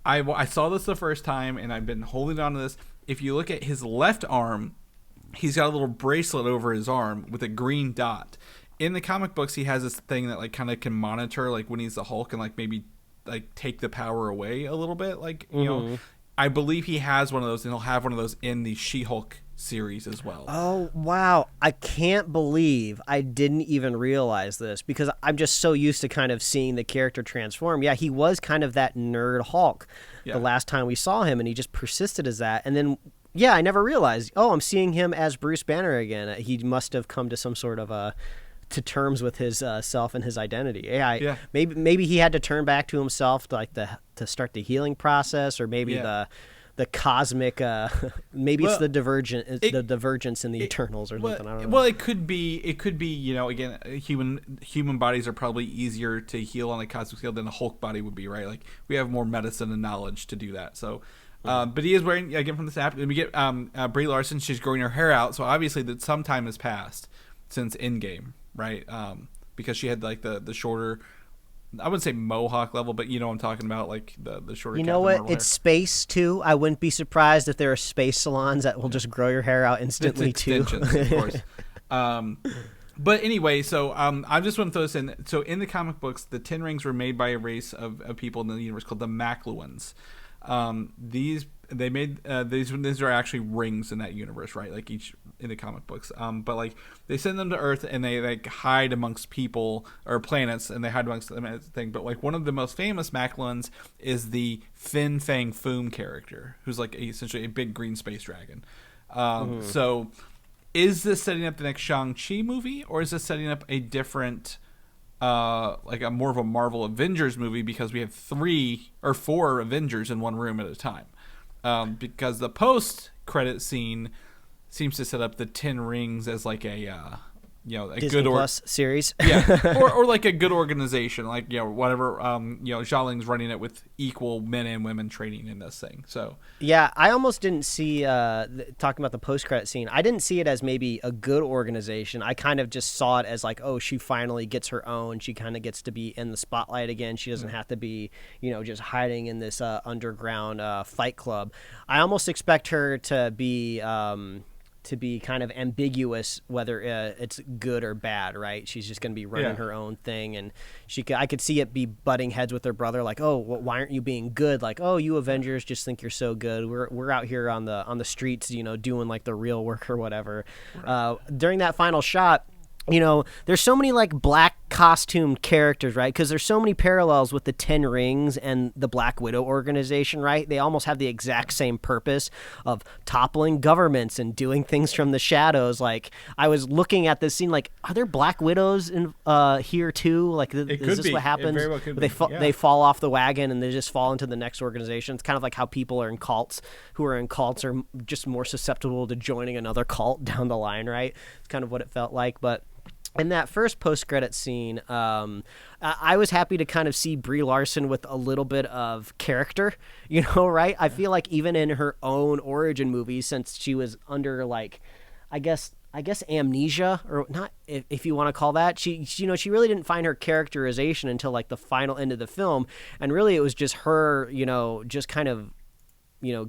I saw this the first time, and I've been holding on to this. If you look at his left arm, he's got a little bracelet over his arm with a green dot. In the comic books, he has this thing that like kind of can monitor like when he's the Hulk and like maybe like take the power away a little bit. Like, you know, I believe he has one of those, and he'll have one of those in the She-Hulk series as well. Oh, wow. I can't believe I didn't even realize this, because I'm just so used to kind of seeing the character transform. Yeah, he was kind of that nerd Hulk the last time we saw him, and he just persisted as that. And then, yeah, I never realized, I'm seeing him as Bruce Banner again. He must have come to some sort of to terms with his self and his identity. Maybe he had to turn back to himself to start the healing process, or maybe the cosmic it's the divergence in the Eternals or something. I don't know. Well, it could be again, human bodies are probably easier to heal on a cosmic scale than a Hulk body would be, right? Like, we have more medicine and knowledge to do that. So but he is wearing, again, from this app, and we get Brie Larson. She's growing her hair out, so obviously that some time has passed since Endgame, right? Because she had like the shorter, I wouldn't say mohawk level, but you know what I'm talking about, like the shorter. You know what? It's space too. I wouldn't be surprised if there are space salons that will just grow your hair out instantly too. Of course. But anyway, so I just want to throw this in. So in the comic books, the 10 rings were made by a race of people in the universe called the Makluans. These are actually rings in that universe, right? Like each in the comic books. But like they send them to Earth and they like hide amongst people or planets, and they hide amongst them as a thing. But like one of the most famous Makluans is the Fin Fang Foom character, who's like essentially a big green space dragon. So is this setting up the next Shang-Chi movie, or is this setting up a different like a more of a Marvel Avengers movie, because we have 3 or 4 Avengers in one room at a time? Because the post-credit scene seems to set up the 10 rings as like a Disney good Plus series, or like a good organization, like whatever. Xiaoling's running it with equal men and women training in this thing. So yeah, I almost didn't see talking about the post-credit scene. I didn't see it as maybe a good organization. I kind of just saw it as like, she finally gets her own. She kind of gets to be in the spotlight again. She doesn't have to be, just hiding in this underground fight club. I almost expect her to be kind of ambiguous whether it's good or bad, right? She's just going to be running her own thing, and I could see it be butting heads with her brother, like, why aren't you being good? Like, you Avengers just think you're so good. We're out here on the streets, doing like the real work or whatever. Right. During that final shot, there's so many like black costumed characters, right? Because there's so many parallels with the Ten Rings and the Black Widow organization, right? They almost have the exact same purpose of toppling governments and doing things from the shadows. Like, I was looking at this scene, like, are there Black Widows in here too? Like, is this what happens? It very well could be. They fall off the wagon and they just fall into the next organization. It's kind of like how people are in cults, who are in cults are just more susceptible to joining another cult down the line, right? It's kind of what it felt like, but in that first post-credit scene, I was happy to kind of see Brie Larson with a little bit of character, right? I feel like even in her own origin movie, since she was under, like, I guess amnesia, or not, if you want to call that, she really didn't find her characterization until, like, the final end of the film, and really it was just her, just kind of,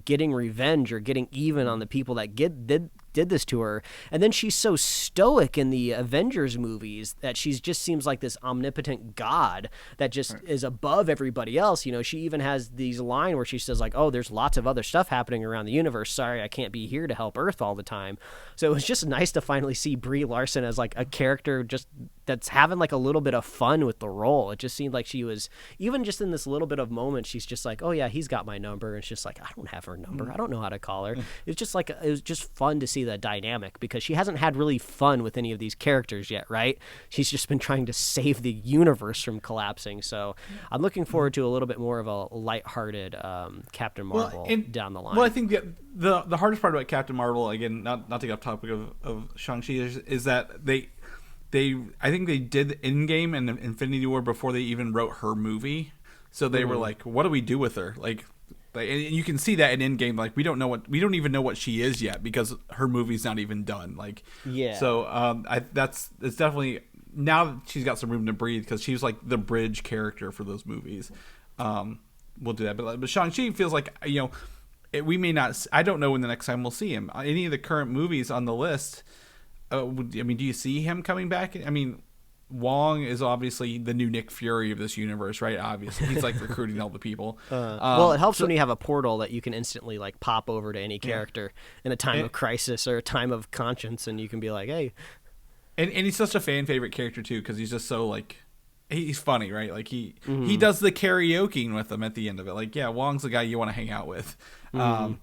getting revenge or getting even on the people that did this to her. And then she's so stoic in the Avengers movies that she just seems like this omnipotent god that just is above everybody else. She even has these line where she says, like, oh, there's lots of other stuff happening around the universe. Sorry, I can't be here to help Earth all the time. So it was just nice to finally see Brie Larson as, like, a character just that's having, like, a little bit of fun with the role. It just seemed like she was, even just in this little bit of moment, she's just like, oh yeah, he's got my number. And it's just like, I don't have her number. I don't know how to call her. It's just like, it was just fun to see the dynamic, because she hasn't had really fun with any of these characters yet, right? She's just been trying to save the universe from collapsing. So I'm looking forward to a little bit more of a lighthearted Captain Marvel down the line. Well, I think the hardest part about Captain Marvel, again, not to get off topic of Shang-Chi, is that I think they did Endgame and Infinity War before they even wrote her movie. So they were like, what do we do with her? Like, and you can see that in Endgame. Like, we don't even know what she is yet, because her movie's not even done. Like, yeah. So it's definitely, now that she's got some room to breathe, because she's like the bridge character for those movies. We'll do that. But Shang-Chi feels like, we may not. I don't know when the next time we'll see him. Any of the current movies on the list. Do you see him coming back? I mean, Wong is obviously the new Nick Fury of this universe, right? Obviously, he's like recruiting all the people. Well, it helps when you have a portal that you can instantly, like, pop over to any character in a time of crisis or a time of conscience, and you can be like, hey. And he's such a fan favorite character too, because he's just so, like, he's funny, right? Like, he does the karaokeing with them at the end of it. Like, yeah, Wong's the guy you want to hang out with. Do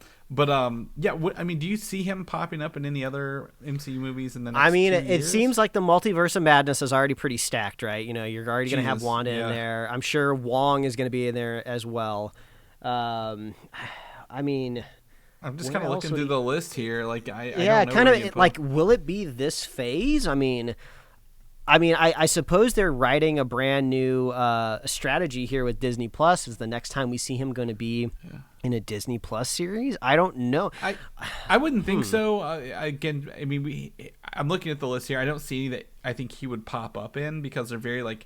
you see him popping up in any other MCU movies in the next 2 years? It seems like the multiverse of madness is already pretty stacked, right? You're already going to have Wanda in there. I'm sure Wong is going to be in there as well. I'm just kind of looking through the list here. Like, I don't know kind of like, will it be this phase? I suppose they're writing a brand new strategy here with Disney Plus. Is the next time we see him going to be in a Disney Plus series? I don't know. I wouldn't think so. Again, I'm looking at the list here. I don't see any that I think he would pop up in, because they're very, like,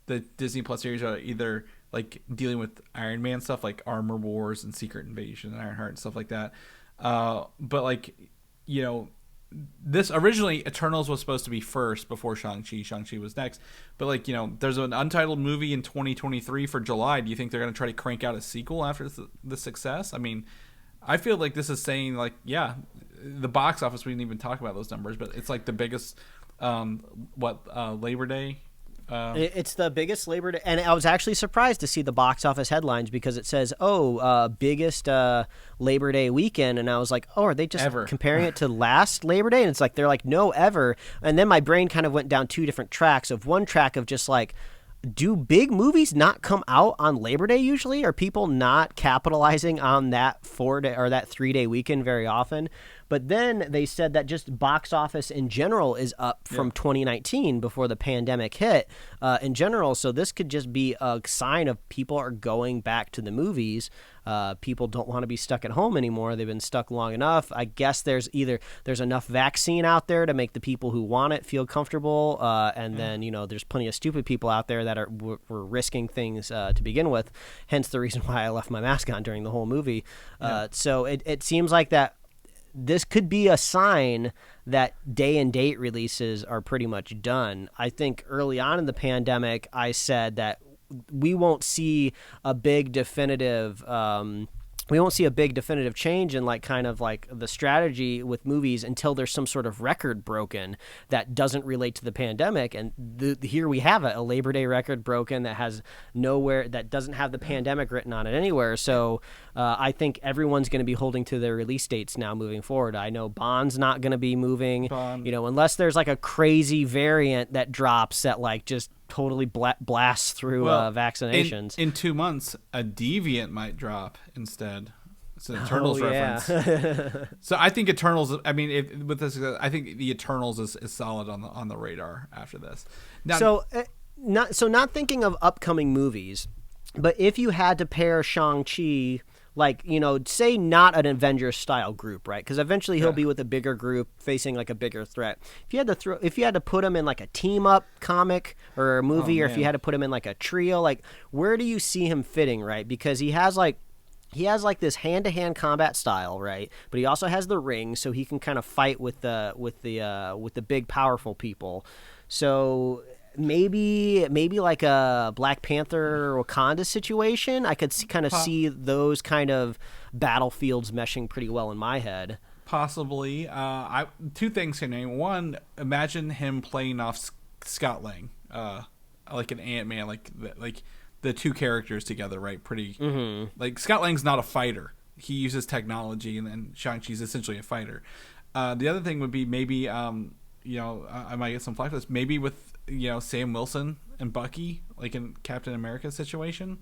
the Disney Plus series are either, like, dealing with Iron Man stuff, like Armor Wars and Secret Invasion and Ironheart and stuff like that. But, like, this originally, Eternals was supposed to be first before Shang-Chi. Shang-Chi was next. But, like, there's an untitled movie in 2023 for July. Do you think they're going to try to crank out a sequel after the success? I mean, I feel like this is saying, like, yeah, the box office, we didn't even talk about those numbers, but it's like the biggest, Labor Day? It's the biggest Labor Day, and I was actually surprised to see the box office headlines, because it says, biggest Labor Day weekend, and I was like, are they just comparing it to last Labor Day? And it's like, they're like, no, ever. And then my brain kind of went down two different tracks. Of one track of just like, do big movies not come out on Labor Day usually? Are people not capitalizing on that 4-day or that 3-day weekend very often? But then they said that just box office in general is up from 2019 before the pandemic hit in general. So this could just be a sign of people are going back to the movies. People don't want to be stuck at home anymore. They've been stuck long enough. I guess there's enough vaccine out there to make the people who want it feel comfortable. And then, there's plenty of stupid people out there that were risking things to begin with. Hence the reason why I left my mask on during the whole movie. So it seems like that this could be a sign that day and date releases are pretty much done. I think early on in the pandemic, I said that we won't see a big definitive we won't see a big definitive change in like kind of like the strategy with movies until there's some sort of record broken that doesn't relate to the pandemic. And here we have a Labor Day record broken that has nowhere, that doesn't have the pandemic written on it anywhere. So I think everyone's going to be holding to their release dates now moving forward. I know Bond's not going to be moving, unless there's like a crazy variant that drops that like just totally blasts through vaccinations. In 2 months, a Deviant might drop instead. It's an Eternals reference. So I think Eternals. I mean, with this, I think the Eternals is solid on the radar after this. Now, not thinking of upcoming movies, but if you had to pair Shang-Chi, like, say not an Avengers style group, right? Because eventually he'll be with a bigger group facing like a bigger threat. If you had to put him in like a team up comic or a movie, or if you had to put him in like a trio, like where do you see him fitting, right? Because he has like this hand-to-hand combat style, right? But he also has the ring, so he can kind of fight with the big powerful people. So maybe like a Black Panther or Wakanda situation. I could see those kind of battlefields meshing pretty well in my head. Possibly. Two things can name. One, imagine him playing off Scott Lang, like an Ant-Man, like the two characters together, right? Pretty. Like Scott Lang's not a fighter. He uses technology, and then Shang-Chi's essentially a fighter. The other thing would be maybe, I might get some flack for this. Maybe with Sam Wilson and Bucky, like in Captain America situation,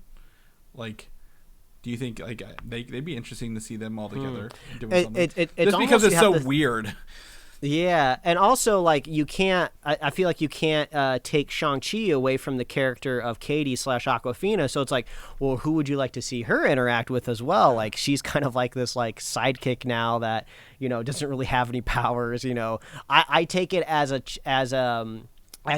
like, do you think like they'd be interesting to see them all together doing something? Just because it's so weird. Yeah, and also like you can't. I feel like you can't take Shang-Chi away from the character of Katie / Awkwafina. So it's like, well, who would you like to see her interact with as well? Like she's kind of like this like sidekick now that doesn't really have any powers. I take it as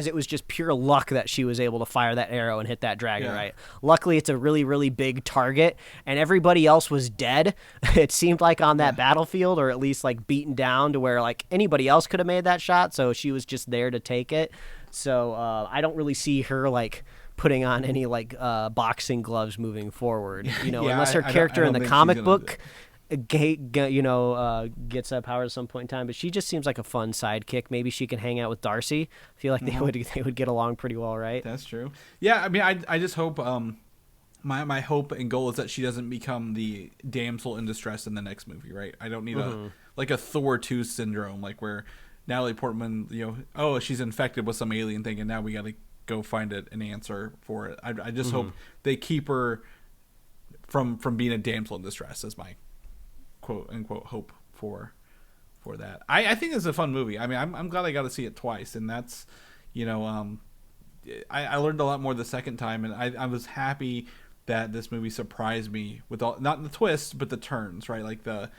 it was just pure luck that she was able to fire that arrow and hit that dragon, right? Luckily, it's a really, really big target, and everybody else was dead. It seemed like on that battlefield, or at least like beaten down to where like anybody else could have made that shot, so she was just there to take it. So I don't really see her like putting on any like boxing gloves moving forward, unless her character in the comic book gets that power at some point in time. But she just seems like a fun sidekick. Maybe she can hang out with Darcy. I feel like they would get along pretty well, right? That's true. Yeah, I mean, I just hope my hope and goal is that she doesn't become the damsel in distress in the next movie, right? I don't need a Thor 2 syndrome, like where Natalie Portman, she's infected with some alien thing, and now we got to go find an answer for it. I just hope they keep her from being a damsel in distress, as my quote unquote hope for that. I think it's a fun movie. I mean, I'm glad I got to see it twice, and that's I learned a lot more the second time, and I was happy that this movie surprised me with all, not the twists but the turns, right? Like the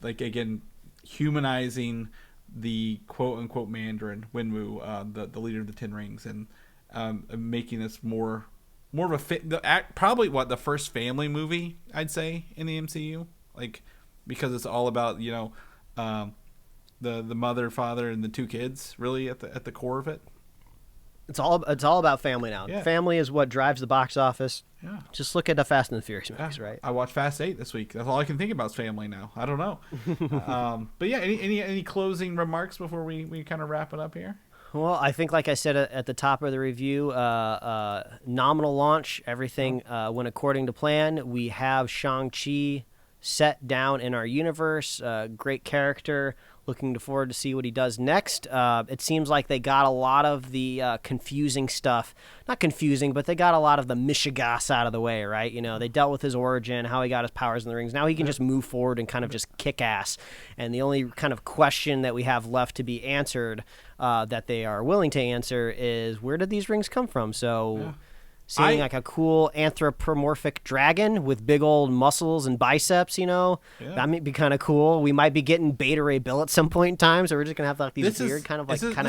like, again, humanizing the quote unquote Mandarin Wenwu, the leader of the Ten Rings, and making this more of a probably the first family movie I'd say in the MCU. Like, because it's all about the mother, father, and the two kids really at the core of it. It's all about family now. Yeah. Family is what drives the box office. Yeah. Just look at the Fast and the Furious movies, right? I watched Fast 8 this week. That's all I can think about is family now. I don't know. But yeah, any closing remarks before we kind of wrap it up here? Well, I think, like I said at the top of the review, nominal launch. Everything went according to plan. We have Shang-Chi set down in our universe. Great character. Looking forward to see what he does next. It seems like they got a lot of the confusing stuff. Not confusing, but they got a lot of the mishigas out of the way, right? They dealt with his origin, how he got his powers in the rings. Now he can just move forward and kind of just kick ass. And the only kind of question that we have left to be answered that they are willing to answer is, where did these rings come from? So... Yeah. Seeing like a cool anthropomorphic dragon with big old muscles and biceps, that might be kind of cool. We might be getting Beta Ray Bill at some point in time, so we're just gonna have like these weird kind of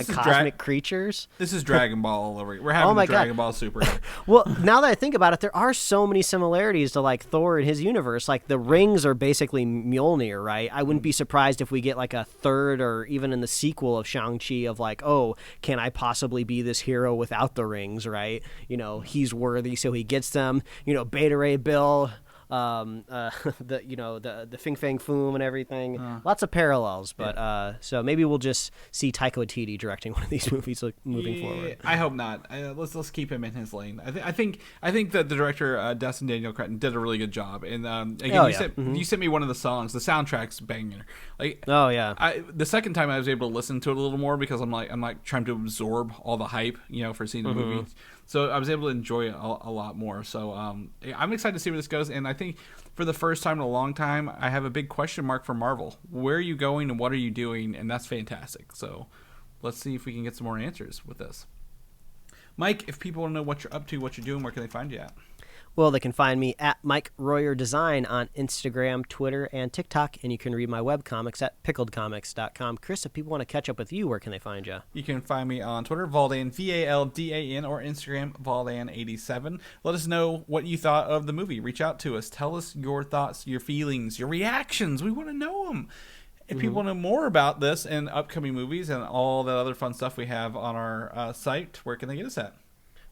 cosmic creatures. This is Dragon Ball all over. We're having Dragon Ball Super. Well, now that I think about it, there are so many similarities to like Thor and his universe. Like the rings are basically Mjolnir, right? I wouldn't be surprised if we get like a third or even in the sequel of Shang-Chi of like, oh, can I possibly be this hero without the rings, right? He's worthy, so he gets them. Beta Ray Bill, the Fing Fang Foom and everything. Lots of parallels, but so maybe we'll just see Taika Waititi directing one of these movies moving forward. I hope not. Let's keep him in his lane. I think that the director Destin Daniel Cretton did a really good job. And again, you sent me one of the songs. The soundtrack's banger. Like, oh yeah. The second time I was able to listen to it a little more because I'm like trying to absorb all the hype, for seeing the movie. So I was able to enjoy it a lot more. So I'm excited to see where this goes. And I think for the first time in a long time, I have a big question mark for Marvel. Where are you going and what are you doing? And that's fantastic. So let's see if we can get some more answers with this. Mike, if people want to know what you're up to, what you're doing, where can they find you at? Well, they can find me at Mike Royer Design on Instagram, Twitter, and TikTok, and you can read my webcomics at pickledcomics.com. Chris, if people want to catch up with you, where can they find you? You can find me on Twitter, Valdan, Valdan, or Instagram, Valdan87. Let us know what you thought of the movie. Reach out to us. Tell us your thoughts, your feelings, your reactions. We want to know them. If people want to know more about this and upcoming movies and all that other fun stuff we have on our site, where can they get us at?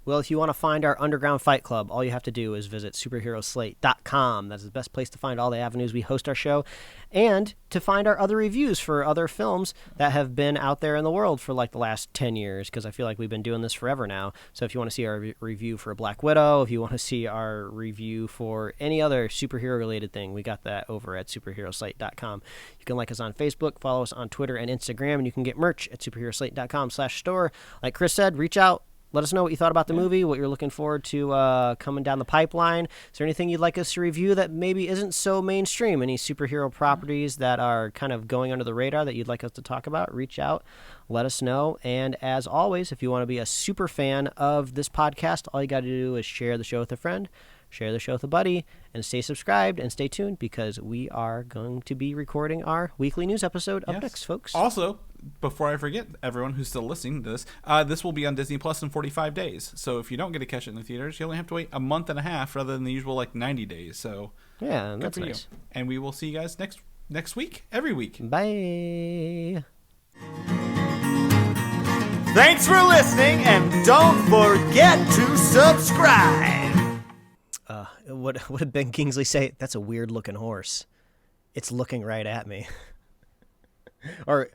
Well, if you want to find our Underground Fight Club, all you have to do is visit superheroslate.com. That's the best place to find all the avenues we host our show, and to find our other reviews for other films that have been out there in the world for like the last 10 years, because I feel like we've been doing this forever now. So if you want to see our review for Black Widow, if you want to see our review for any other superhero-related thing, we got that over at superheroslate.com. You can like us on Facebook, follow us on Twitter and Instagram, and you can get merch at superheroslate.com/store. Like Chris said, reach out. Let us know what you thought about the movie, what you're looking forward to coming down the pipeline. Is there anything you'd like us to review that maybe isn't so mainstream? Any superhero properties that are kind of going under the radar that you'd like us to talk about? Reach out. Let us know. And as always, if you want to be a super fan of this podcast, all you got to do is share the show with a friend, share the show with a buddy, and stay subscribed and stay tuned because we are going to be recording our weekly news episode up next, folks. Also, before I forget, everyone who's still listening to this, this will be on Disney Plus in 45 days. So if you don't get to catch it in the theaters, you only have to wait a month and a half rather than the usual 90 days. So yeah, that's nice. You. And we will see you guys next week, every week. Bye. Thanks for listening, and don't forget to subscribe. What did Ben Kingsley say? That's a weird looking horse. It's looking right at me. Or